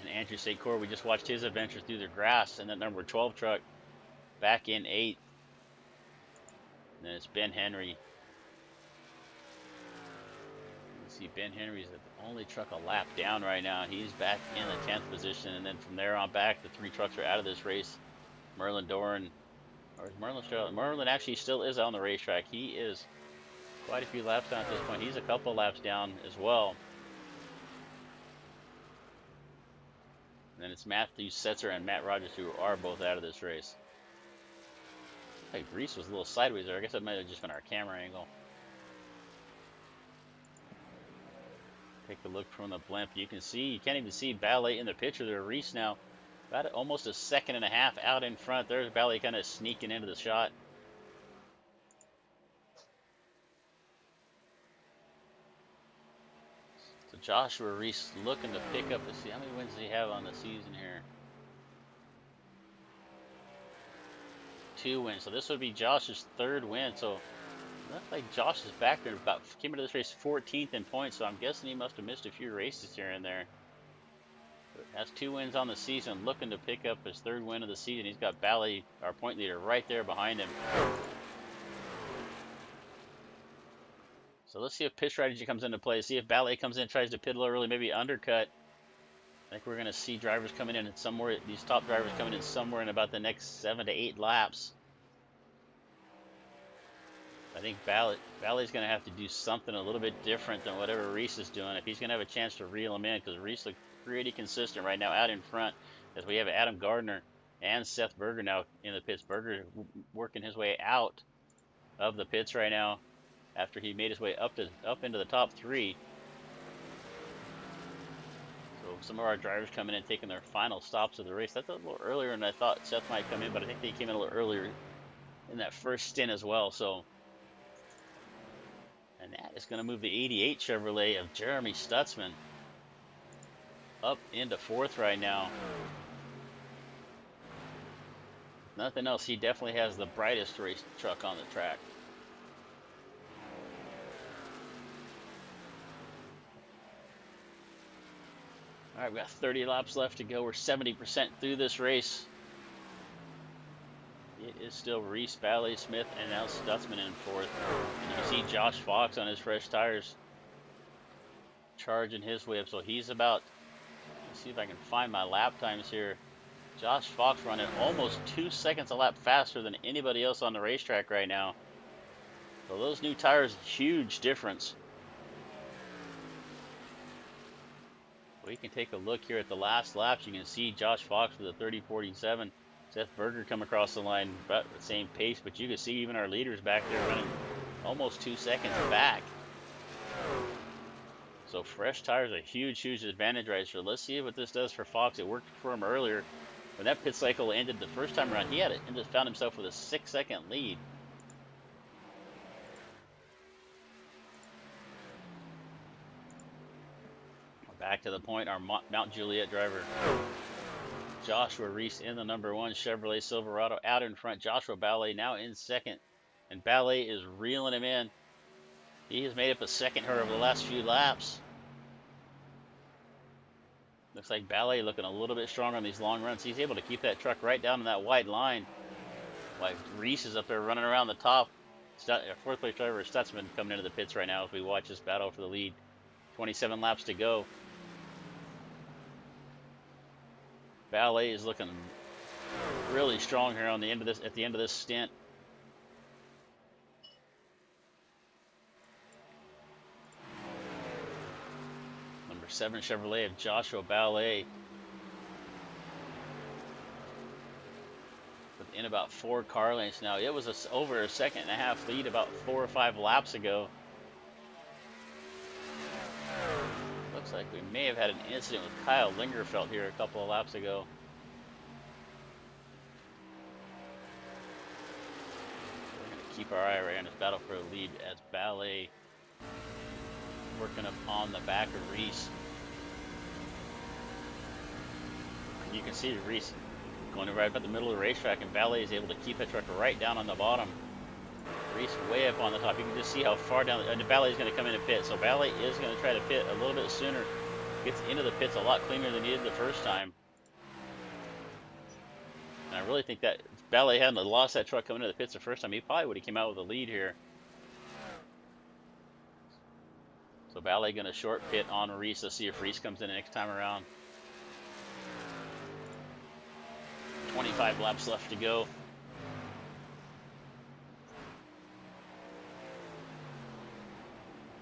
And Andrew Secor, we just watched his adventure through the grass, and that number 12 truck back in 8th. And then it's Ben Henry. You see Ben Henry's the only truck a lap down right now. He's back in the 10th position, and then from there on back, the 3 trucks are out of this race. Merlin Doran, or is Merlin still? Merlin actually still is on the racetrack. He is quite a few laps down at this point. He's a couple laps down as well. And then it's Matthew Setzer and Matt Rogers who are both out of this race. Hey, Reese was a little sideways there. I guess that might have just been our camera angle. Take a look from the blimp. You can see, you can't even see Ballet in the picture there. Reese now about almost a second and a half out in front. There's Ballet kind of sneaking into the shot. So Joshua Reese looking to pick up, let's see, how many wins does he have on the season here? 2 wins. So this would be Josh's 3rd win. So looks like Josh is back there, came into this race 14th in points. So I'm guessing he must have missed a few races here and there. But has 2 wins on the season, looking to pick up his 3rd win of the season. He's got Ballet, our point leader, right there behind him. So let's see if pit strategy comes into play. See if Ballet comes in, tries to pit a little early, maybe undercut. I think we're going to see drivers coming in somewhere, these top drivers coming in somewhere in about the next 7 to 8 laps. I think Ballet's going to have to do something a little bit different than whatever Reese is doing if he's going to have a chance to reel him in, because Reese looks pretty consistent right now out in front, as we have Adam Gardner and Seth Berger now in the pits. Berger working his way out of the pits right now after he made his way up into the top 3. So some of our drivers coming in, taking their final stops of the race. That's a little earlier than I thought Seth might come in, but I think they came in a little earlier in that first stint as well. So, and that is going to move the 88 Chevrolet of Jeremy Stutzman up into 4th right now. If nothing else, he definitely has the brightest race truck on the track. All right, we've got 30 laps left to go. We're 70% through this race. It is still Reese, Ballet, Smith, and now Stutzman in 4th. And you can see Josh Fox on his fresh tires charging his way up. So he's about, let's see if I can find my lap times here. Josh Fox running almost 2 seconds a lap faster than anybody else on the racetrack right now. So those new tires, huge difference. We can take a look here at the last laps. You can see Josh Fox with a 30.47. Seth Berger come across the line about the same pace, but you can see even our leaders back there running almost 2 seconds back. So fresh tires are a huge, huge advantage right here. Let's see what this does for Fox. It worked for him earlier. When that pit cycle ended the first time around, he had it and just found himself with a 6-second lead. Back to the point, our Mount Juliet driver, Joshua Reese in the number 1 Chevrolet Silverado out in front. Joshua Ballet now in 2nd, and Ballet is reeling him in. He has made up a 2nd here over the last few laps. Looks like Ballet looking a little bit stronger on these long runs. He's able to keep that truck right down in that wide line, while Reese is up there running around the top. 4th place driver Stutzman coming into the pits right now as we watch this battle for the lead. 27 laps to go. Ballet is looking really strong here on the end of this, at the end of this stint. Number 7 Chevrolet of Joshua Ballet within about 4 car lengths now. It was over a 1.5 second lead about 4 or 5 laps ago. Looks like we may have had an incident with Kyle Lingerfeld here a couple of laps ago. We're going to keep our eye right on this battle for a lead as Ballet working up on the back of Reese. And you can see Reese going right about the middle of the racetrack, and Ballet is able to keep that truck right down on the bottom. Reese way up on the top. You can just see how far down, and Ballet is going to come in and pit. So Ballet is going to try to pit a little bit sooner. Gets into the pits a lot cleaner than he did the first time. And I really think that if Ballet hadn't lost that truck coming into the pits the first time, he probably would have came out with a lead here. So Ballet going to short pit on Reese. Let's see if Reese comes in the next time around. 25 laps left to go.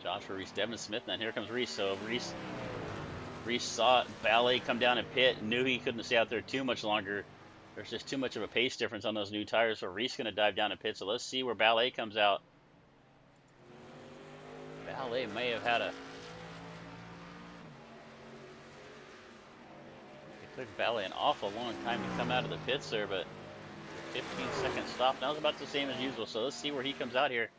Joshua Reese, Devin Smith, and then here comes Reese. So Reese saw Ballet come down and pit, knew he couldn't stay out there too much longer. There's just too much of a pace difference on those new tires, so Reese going to dive down and pit. So let's see where Ballet comes out. Ballet may have had a... It took Ballet an awful long time to come out of the pits there, but 15-second stop. That was about the same as usual, so let's see where he comes out here.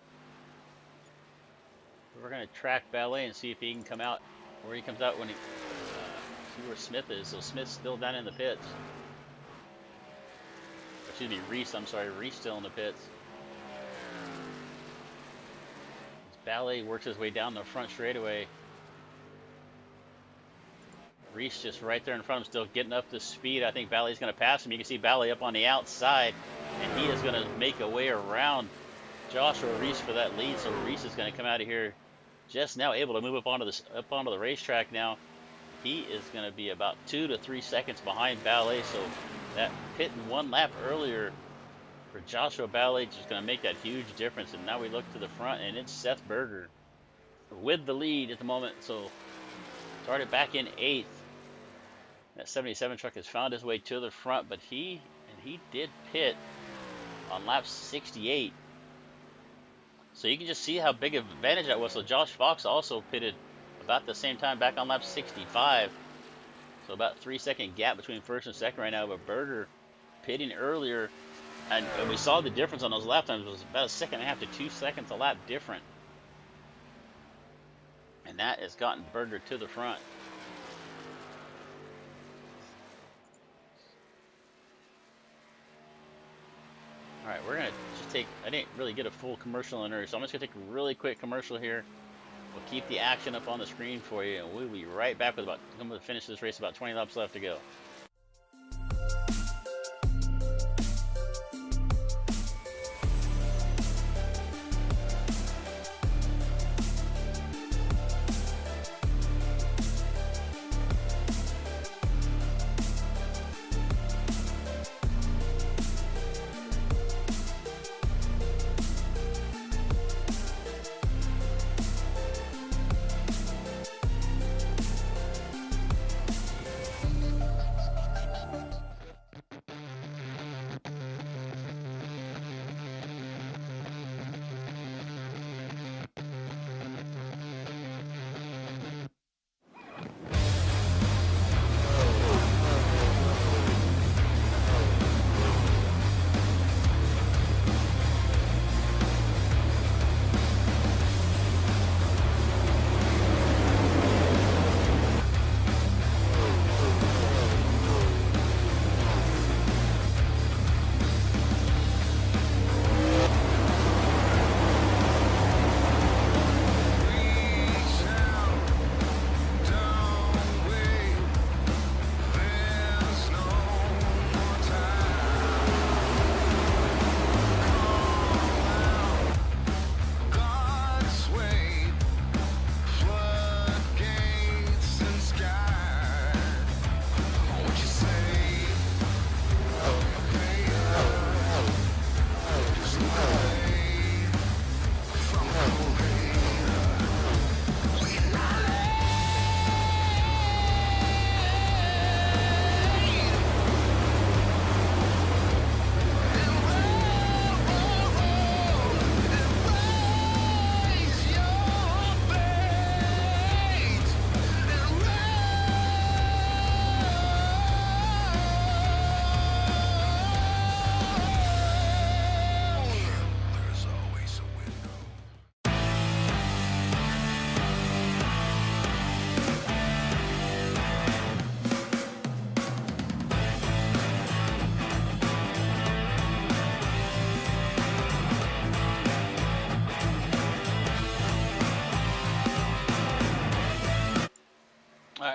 We're going to track Ballet and see if he can come out where he comes out when he see where Smith is. So Smith's still down in the pits. Excuse me, Reese. I'm sorry, Reese still in the pits. As Ballet works his way down the front straightaway. Reese just right there in front of him, still getting up to speed. I think Ballet's going to pass him. You can see Ballet up on the outside, and he is going to make a way around Joshua Reese for that lead. So Reese is going to come out of here just now able to move up onto the racetrack now. He is going to be about 2 to 3 seconds behind Ballet. So that pit in one lap earlier for Joshua Ballet is going to make that huge difference. And now we look to the front, and it's Seth Berger with the lead at the moment. So started back in 8th. That 77 truck has found his way to the front, but he did pit on lap 68. So you can just see how big of an advantage that was. So Josh Fox also pitted about the same time back on lap 65. So about 3-second gap between first and second right now. But Berger pitting earlier, and we saw the difference on those lap times. It was about 1.5 to 2 seconds a lap different. And that has gotten Berger to the front. All right, we're going to just take, I didn't really get a full commercial in there, so I'm just going to take a really quick commercial here. We'll keep the action up on the screen for you, and we'll be right back with I'm going to finish this race, about 20 laps left to go.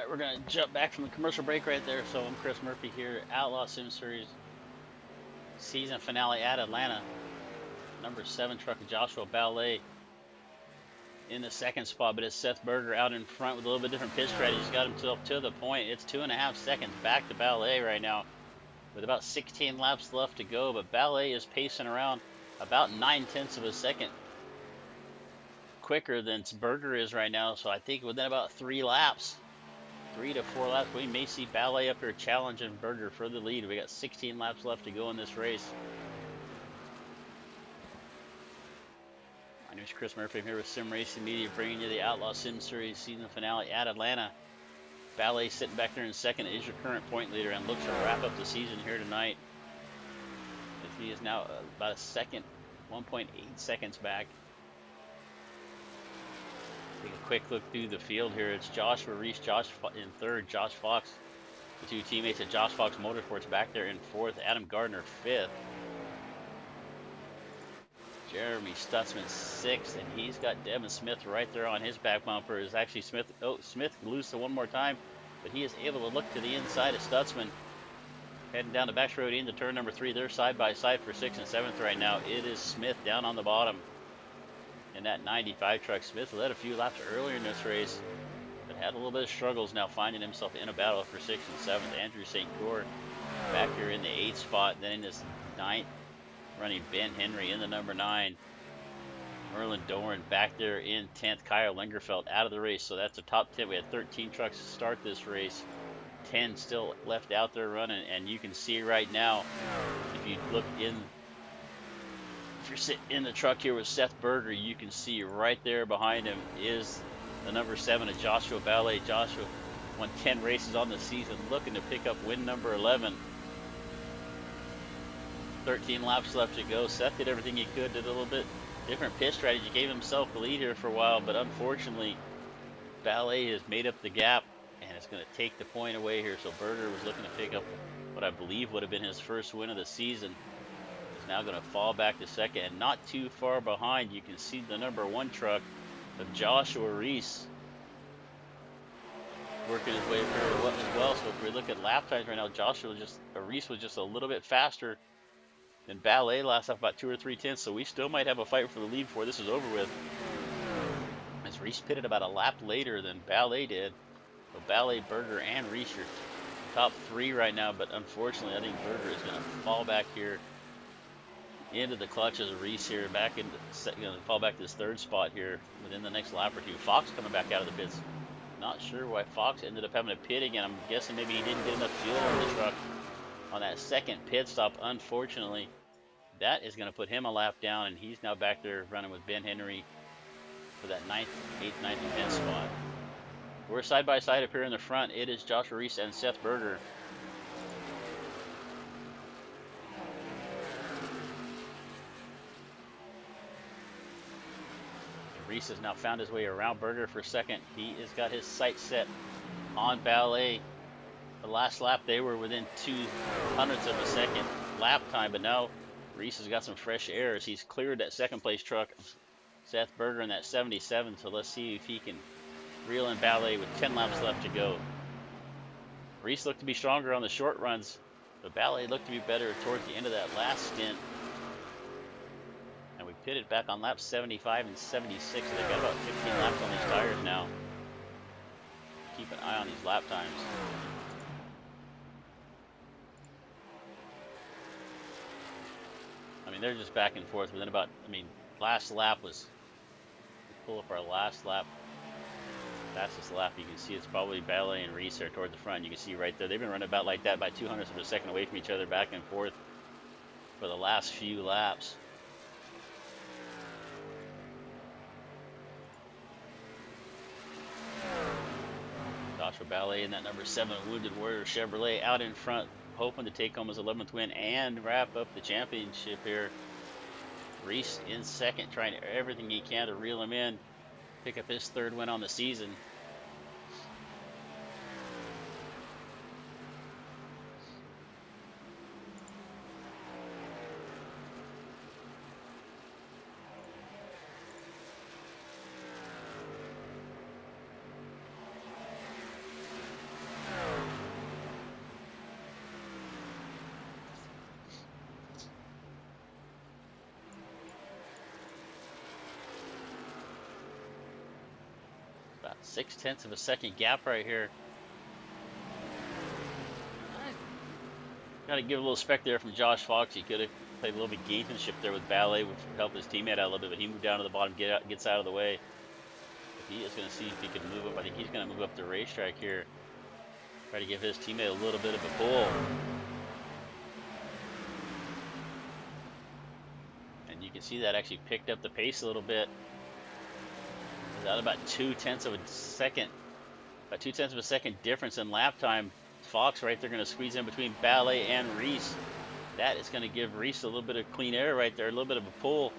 We're gonna jump back from the commercial break right there. So I'm Chris Murphy here, Outlaw Sim Series season finale at Atlanta. Number 7 truck of Joshua Ballet in the second spot, but it's Seth Berger out in front with a little bit different pitch strategy. He's got himself to the point. It's 2.5 seconds back to Ballet right now with about 16 laps left to go, but Ballet is pacing around about 9/10 of a second quicker than Berger is right now. So I think within about 3 to 4 laps, we may see Ballet up here challenging Berger for the lead. We got 16 laps left to go in this race. My name is Chris Murphy. I'm here with Sim Racing Media, bringing you the Outlaw Sim Series season finale at Atlanta. Ballet sitting back there in second is your current point leader and looks to wrap up the season here tonight. As he is now about a second, 1.8 seconds back. Take a quick look through the field here. It's Joshua Reese, Josh in third, Josh Fox, the two teammates at Josh Fox Motorsports back there in fourth, Adam Gardner fifth, Jeremy Stutzman sixth, and he's got Devin Smith right there on his back bumper. Is actually Smith loses one more time, but he is able to look to the inside of Stutzman. Heading down the back road into turn number 3. They're side by side for 6th and 7th right now. It is Smith down on the bottom in that 95 truck. Smith led a few laps earlier in this race, but had a little bit of struggles now finding himself in a battle for 6th and 7th. Andrew St. Gore back here in the 8th spot. Then in this 9th, running Ben Henry in the number 9. Merlin Doran back there in 10th. Kyle Lingerfeld out of the race. So that's a top 10. We had 13 trucks to start this race. 10 still left out there running, and you can see right now, if you look in, if you're sitting in the truck here with Seth Berger, you can see right there behind him is the number 7 of Joshua Ballet. Joshua won 10 races on the season, looking to pick up win number 11. 13 laps left to go. Seth did everything he could, did a little bit different pit strategy, gave himself the lead here for a while, but unfortunately, Ballet has made up the gap, and it's going to take the point away here. So Berger was looking to pick up what I believe would have been his first win of the season. Is now going to fall back to second, and not too far behind, you can see the number 1 truck of Joshua Reese working his way through as well. So if we look at lap times right now, Reese was just a little bit faster than Ballet last lap, about 2 or 3 tenths. So we still might have a fight for the lead before this is over with. As Reese pitted about a lap later than Ballet did. So Ballet, Berger, and Reese are top 3 right now, but unfortunately, I think Berger is going to fall back here into the clutches of Reese here, back into fall back to this 3rd spot here within the next lap or 2. Fox coming back out of the pits. Not sure why Fox ended up having to pit again. I'm guessing maybe he didn't get enough fuel on the truck on that second pit stop. Unfortunately, that is going to put him a lap down, and he's now back there running with Ben Henry for that 9th, 8th, 9th, and 10th spot. We're side by side up here in the front. It is Joshua Reese and Seth Berger. Reese has now found his way around Berger for second. He has got his sights set on Ballet. The last lap, they were within 0.02 of a second lap time, but now Reese has got some fresh air as he's cleared that second place truck, Seth Berger, in that 77. So let's see if he can reel in Ballet with 10 laps left to go. Reese looked to be stronger on the short runs, but Ballet looked to be better towards the end of that last stint. And we pitted back on laps 75 and 76, so they've got about 15 laps on these tires now. Keep an eye on these lap times. I mean, they're just back and forth within about, last lap was, pull up our last lap, fastest lap, you can see it's probably Ballet and Reese are toward the front. You can see right there, they've been running about like that, by 200ths of a second away from each other, back and forth for the last few laps. Joshua Ballet in that number 7 Wounded Warrior Chevrolet out in front, hoping to take home his 11th win and wrap up the championship here. Reese in second, trying everything he can to reel him in, pick up his 3rd win on the season. 6/10 of a second gap right here. Got to give a little respect there from Josh Fox. He could have played a little bit of gamesmanship there with Ballet, which helped his teammate out a little bit, but he moved down to the bottom, gets out of the way. But he is going to see if he can move up. I think he's going to move up the racetrack here. Try to give his teammate a little bit of a pull. And you can see that actually picked up the pace a little bit. About 2/10 of a second. About 2/10 of a second difference in lap time. Fox right there going to squeeze in between Ballet and Reese. That is going to give Reese a little bit of clean air right there, a little bit of a pull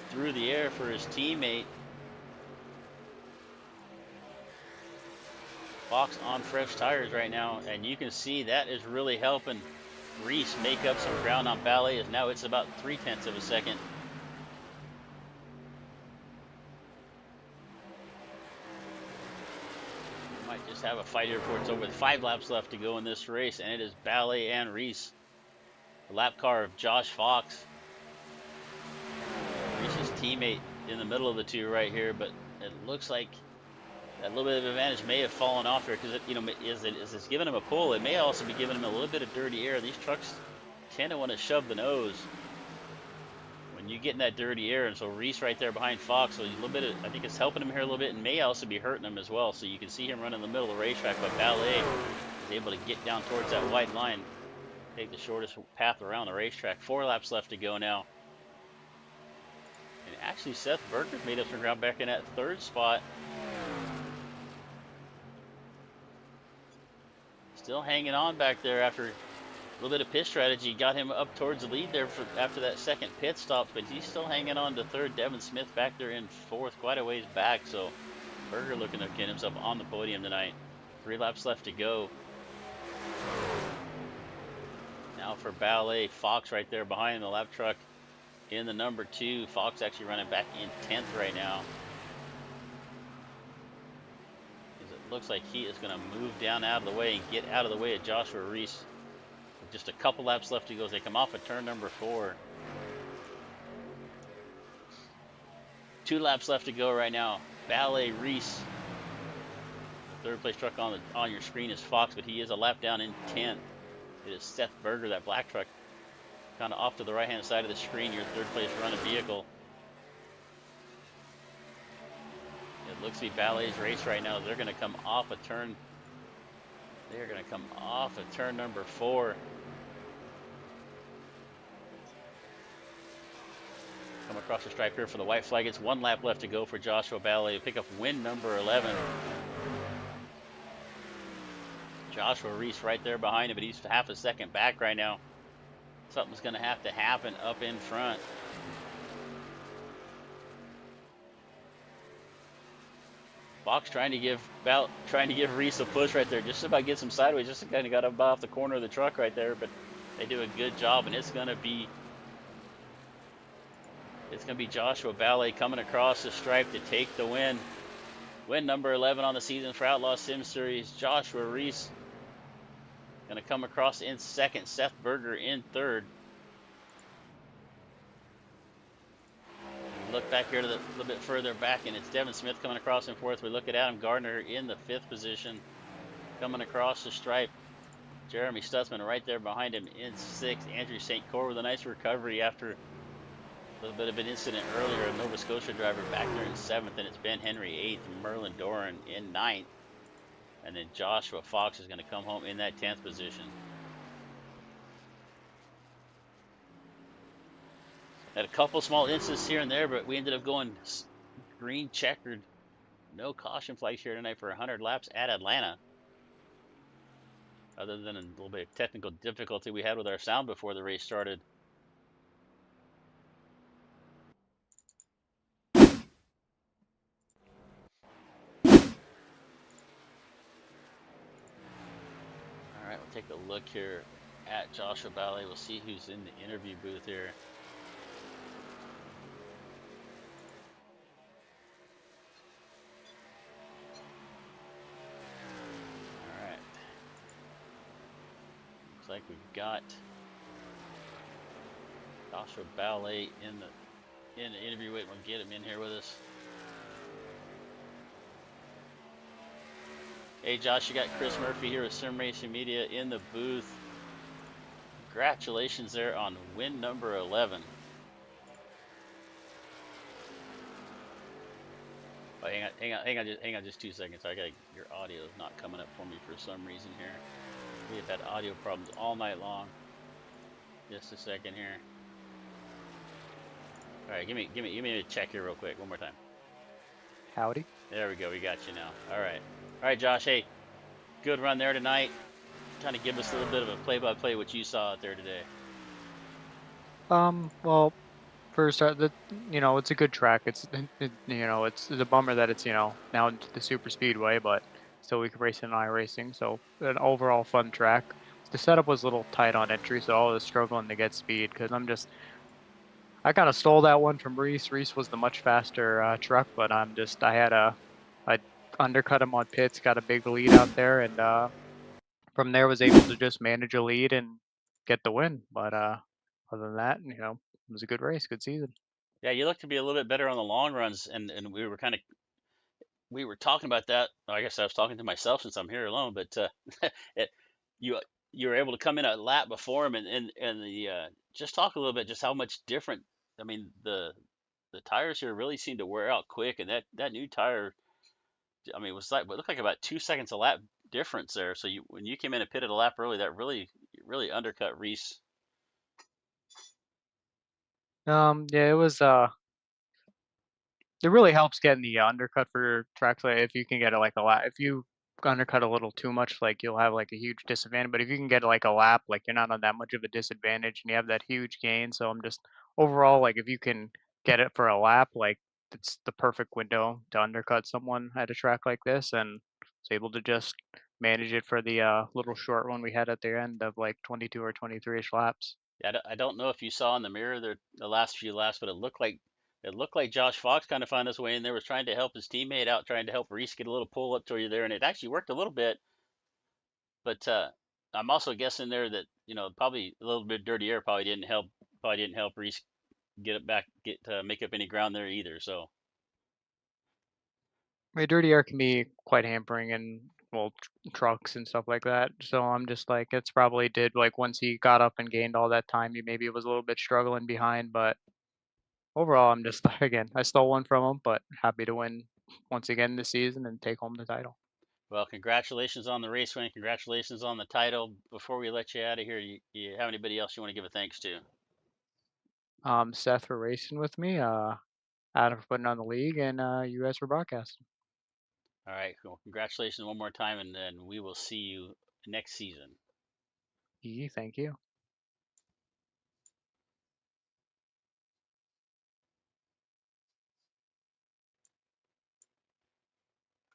through the air for his teammate. Fox on fresh tires right now, and you can see that is really helping Reese make up some ground on Ballet, as now it's about 3/10 of a second. Might just have a fight here before it's over, with 5 laps left to go in this race, and it is Ballet and Reese. The lap car of Josh Fox. Reese's teammate in the middle of the two right here, but it looks like that little bit of advantage may have fallen off here, because as it's giving him a pull, it may also be giving him a little bit of dirty air. These trucks tend to want to shove the nose when you get in that dirty air, and so Reese right there behind Fox, so a little bit of, I think it's helping him here a little bit, and may also be hurting him as well. So you can see him running in the middle of the racetrack, but Ballet is able to get down towards that white line, take the shortest path around the racetrack. 4 laps left to go now. And actually Seth Berger's made up some ground back in that 3rd spot. Still hanging on back there after a little bit of pit strategy. Got him up towards the lead there after that second pit stop, but he's still hanging on to 3rd. Devin Smith back there in 4th, quite a ways back. So Berger looking to get himself on the podium tonight. 3 laps left to go. Now for Ballet, Fox right there behind the lap truck in the number 2. Fox actually running back in 10th right now. Looks like he is going to move down out of the way and get out of the way of Joshua Reese. With just a couple laps left to go as they come off of turn number 4. 2 laps left to go right now. Ballet, Reese. The 3rd place truck on your screen is Fox, but he is a lap down in 10th. It is Seth Berger, that black truck, kind of off to the right hand side of the screen, your 3rd place running vehicle. It looks to be Ballet's race right now. They're going to come off a turn. They're going to come off of turn number 4. Come across the stripe here for the white flag. It's 1 lap left to go for Joshua Ballet. Pick up win number 11. Joshua Reese right there behind him, but he's half a second back right now. Something's going to have to happen up in front. Fox trying to give Reese a push right there, just about gets him sideways, just kind of got him off the corner of the truck right there, but they do a good job, and it's gonna be Joshua Ballet coming across the stripe to take the win. Win number 11 on the season for Outlaw Sim Series. Joshua Reese gonna come across in 2nd, Seth Berger in 3rd. Look back here to a little bit further back, and it's Devin Smith coming across in 4th. We look at Adam Gardner in the 5th position, coming across the stripe. Jeremy Stutzman right there behind him in 6th. Andrew St. Cor with a nice recovery after a little bit of an incident earlier. A Nova Scotia driver back there in 7th, and it's Ben Henry 8th, Merlin Doran in 9th. And then Joshua Fox is going to come home in that 10th position. Had a couple small incidents here and there, but we ended up going green checkered. No caution flags here tonight for 100 laps at Atlanta. Other than a little bit of technical difficulty we had with our sound before the race started. All right, we'll take a look here at Joshua Ballet. We'll see who's in the interview booth here. Like we've got Joshua Ballet in the interview. Wait, we'll get him in here with us. Hey, Josh, you got Chris Murphy here with Sim Racing Media in the booth. Congratulations there on win number 11. Oh, hang on just 2 seconds. Your audio is not coming up for me for some reason here. We have had audio problems all night long. Just a second here. All right, give me a check here real quick. One more time. Howdy. There we go. We got you now. All right, Josh. Hey, good run there tonight. Kind of give us a little bit of a play-by-play what you saw out there today. Well, first, it's a good track. It's a bummer that it's, now into the super speedway, but still we can race in iRacing. So an overall fun track. The setup was a little tight on entry, so I was struggling to get speed because I kind of stole that one from Reese. Reese was the much faster truck, but I undercut him on pits, got a big lead out there, and from there was able to just manage a lead and get the win. But other than that, it was a good race, good season. Yeah, you look to be a little bit better on the long runs, and we were talking about that. I guess I was talking to myself since I'm here alone, but it, you you were able to come in a lap before him, and the just talk a little bit, just how much different. I mean, the tires here really seem to wear out quick, and that new tire, I mean, it looked like about 2 seconds a lap difference there. So when you came in and pitted a lap early, that really undercut Reese. Yeah, it really helps getting the undercut for tracks. Like if you can get it like a lap, if you undercut a little too much, like you'll have like a huge disadvantage. But if you can get like a lap, like you're not on that much of a disadvantage, and you have that huge gain. So I'm just overall like if you can get it for a lap, like it's the perfect window to undercut someone at a track like this, and was able to just manage it for the little short one we had at the end of like 22 or 23ish laps. Yeah, I don't know if you saw in the mirror the last few laps, but it looked like Josh Fox kind of found his way in there, was trying to help his teammate out, trying to help Reese get a little pull up to you there, and it actually worked a little bit. But I'm also guessing there that probably a little bit dirty air probably didn't help Reese get it back get make up any ground there either. So My dirty air can be quite hampering in well trucks and stuff like that. So I'm just like it's probably did like once he got up and gained all that time, he maybe was a little bit struggling behind. But overall, I'm just again I stole one from him, but happy to win once again this season and take home the title. well, congratulations on the race win, congratulations on the title. Before we let you out of here, you have anybody else you want to give a thanks to? Seth for racing with me, Adam for putting on the league, and you guys for broadcasting. All right, cool. Congratulations one more time, and then we will see you next season. Thank you.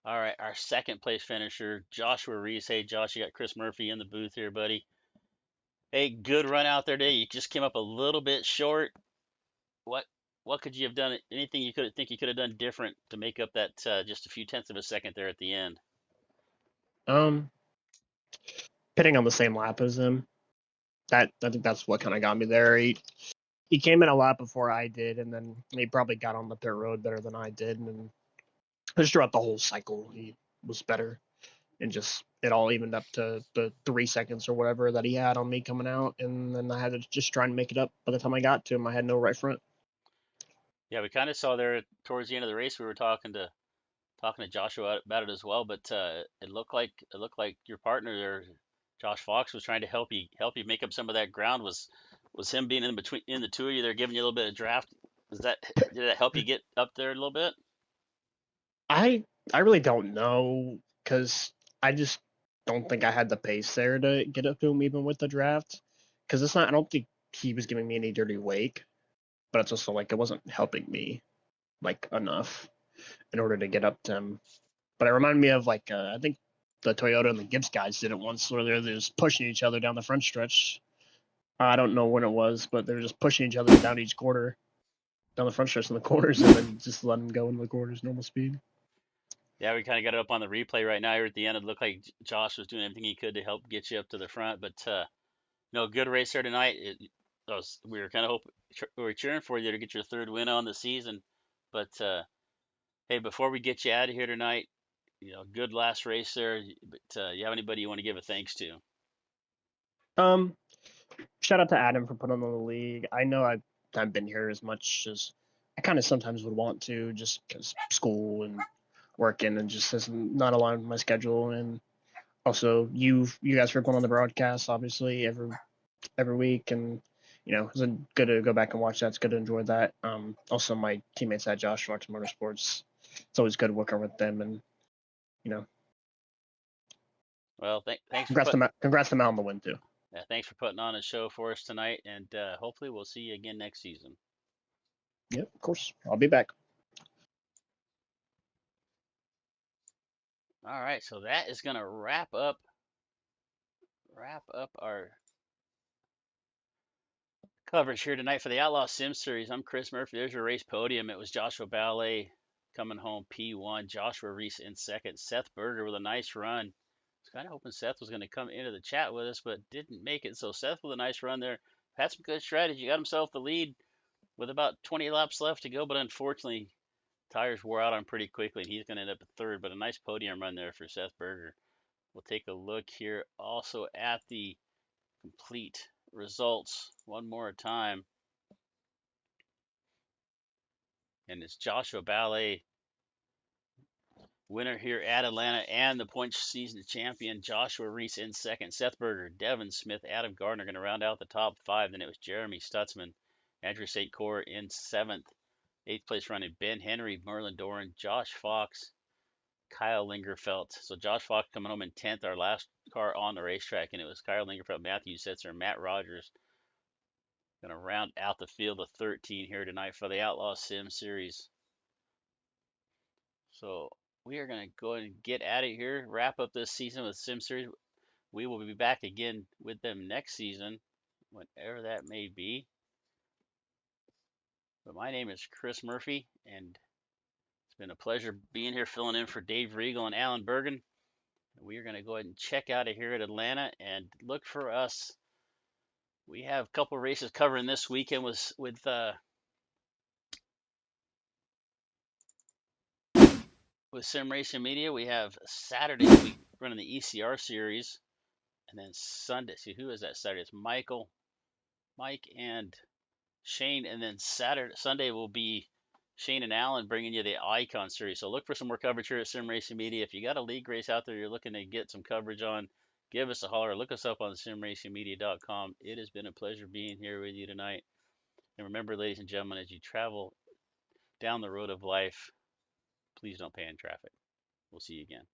All right, our second place finisher, Joshua Reese. Hey, Josh, you got Chris Murphy in the booth here, buddy. Hey, good run out there today. You just came up a little bit short. What what could you have done? Anything you could have done different to make up that just a few tenths of a second there at the end? Um, Pitting on the same lap as him. That I think that's what kind of got me there. He came in a lap before I did, and then he probably got on the pit road better than I did, and then just throughout the whole cycle, he was better, and just it all evened up to the 3 seconds or whatever that he had on me coming out, and then I had to just try and make it up. By the time I got to him, I had no right front. Yeah, we kind of saw there towards the end of the race. We were talking to Joshua about it as well, but it looked like your partner there, Josh Fox, was trying to help you make up some of that ground. Was him being in between in the two of you there, giving you a little bit of draft? Does that did that help you get up there a little bit? I I really don't know because I just don't think I had the pace there to get up to him even with the draft. Because it's not. I don't think he was giving me any dirty wake, but it's also like it wasn't helping me like enough in order to get up to him. But it reminded me of like I think the Toyota and the Gibbs guys did it once where they're just pushing each other down the front stretch. I don't know when it was, but they were just pushing each other down each quarter, down the front stretch in the corners, and then just let them go into the corners normal speed. Yeah, we kind of got it up on the replay right now here at the end. It looked like Josh was doing everything he could to help get you up to the front, but good race there tonight. We were kind of we were cheering for you to get your third win on the season, but hey, before we get you out of here tonight, good last race there. But you have anybody you want to give a thanks to? Shout out to Adam for putting on the league. I know I've been here as much as I kind of sometimes would want to, just because school and working and just has not aligned with my schedule. And also you guys for going on the broadcast, obviously every week, and it's good to go back and watch that. It's good to enjoy that. Also my teammates at Josh Schwartz Motorsports. It's always good working with them, and Well, thanks congrats for congrats to Mal on the win too. thanks for putting on a show for us tonight, and hopefully we'll see you again next season. Yep, of course. I'll be back. All right, so that is gonna wrap up our coverage here tonight for the Outlaw Sim Series. I'm Chris Murphy. There's your race podium. It was Joshua Ballet coming home P1, Joshua Reese in second, Seth Berger with a nice run. I was kind of hoping Seth was going to come into the chat with us, but didn't make it. So Seth with a nice run there. Had some good strategy. Got himself the lead with about 20 laps left to go, but unfortunately, tires wore out on pretty quickly, and he's going to end up at third. But a nice podium run there for Seth Berger. We'll take a look here also at the complete results one more time. And it's Joshua Ballet, winner here at Atlanta, and the points season champion Joshua Reese in second. Seth Berger, Devin Smith, Adam Gardner going to round out the top five. Then it was Jeremy Stutzman, Andrew St. Core in seventh. Eighth place running Ben Henry, Merlin Doran, Josh Fox, Kyle Lingerfelt. So Josh Fox coming home in 10th, our last car on the racetrack, and it was Kyle Lingerfelt, Matthew Setzer, and Matt Rogers going to round out the field of 13 here tonight for the Outlaw Sim Series. So we are going to go and get out of here, wrap up this season with Sim Series. We will be back again with them next season, whenever that may be. But my name is Chris Murphy, and it's been a pleasure being here filling in for Dave Regal and Alan Bergen. We are going to go ahead and check out of here at Atlanta and look for us. We have a couple races covering this weekend with Sim Racing Media. We have Saturday we running the ECR series, and then Sunday. See, who is that Saturday? It's Mike, and Shane, and then Sunday will be Shane and Alan bringing you the Icon series. So look for some more coverage here at Sim Racing Media. If you got a league race out there you're looking to get some coverage on, give us a holler. Look us up on simracingmedia.com. It has been a pleasure being here with you tonight. And remember, ladies and gentlemen, as you travel down the road of life, please don't pay in traffic. We'll see you again.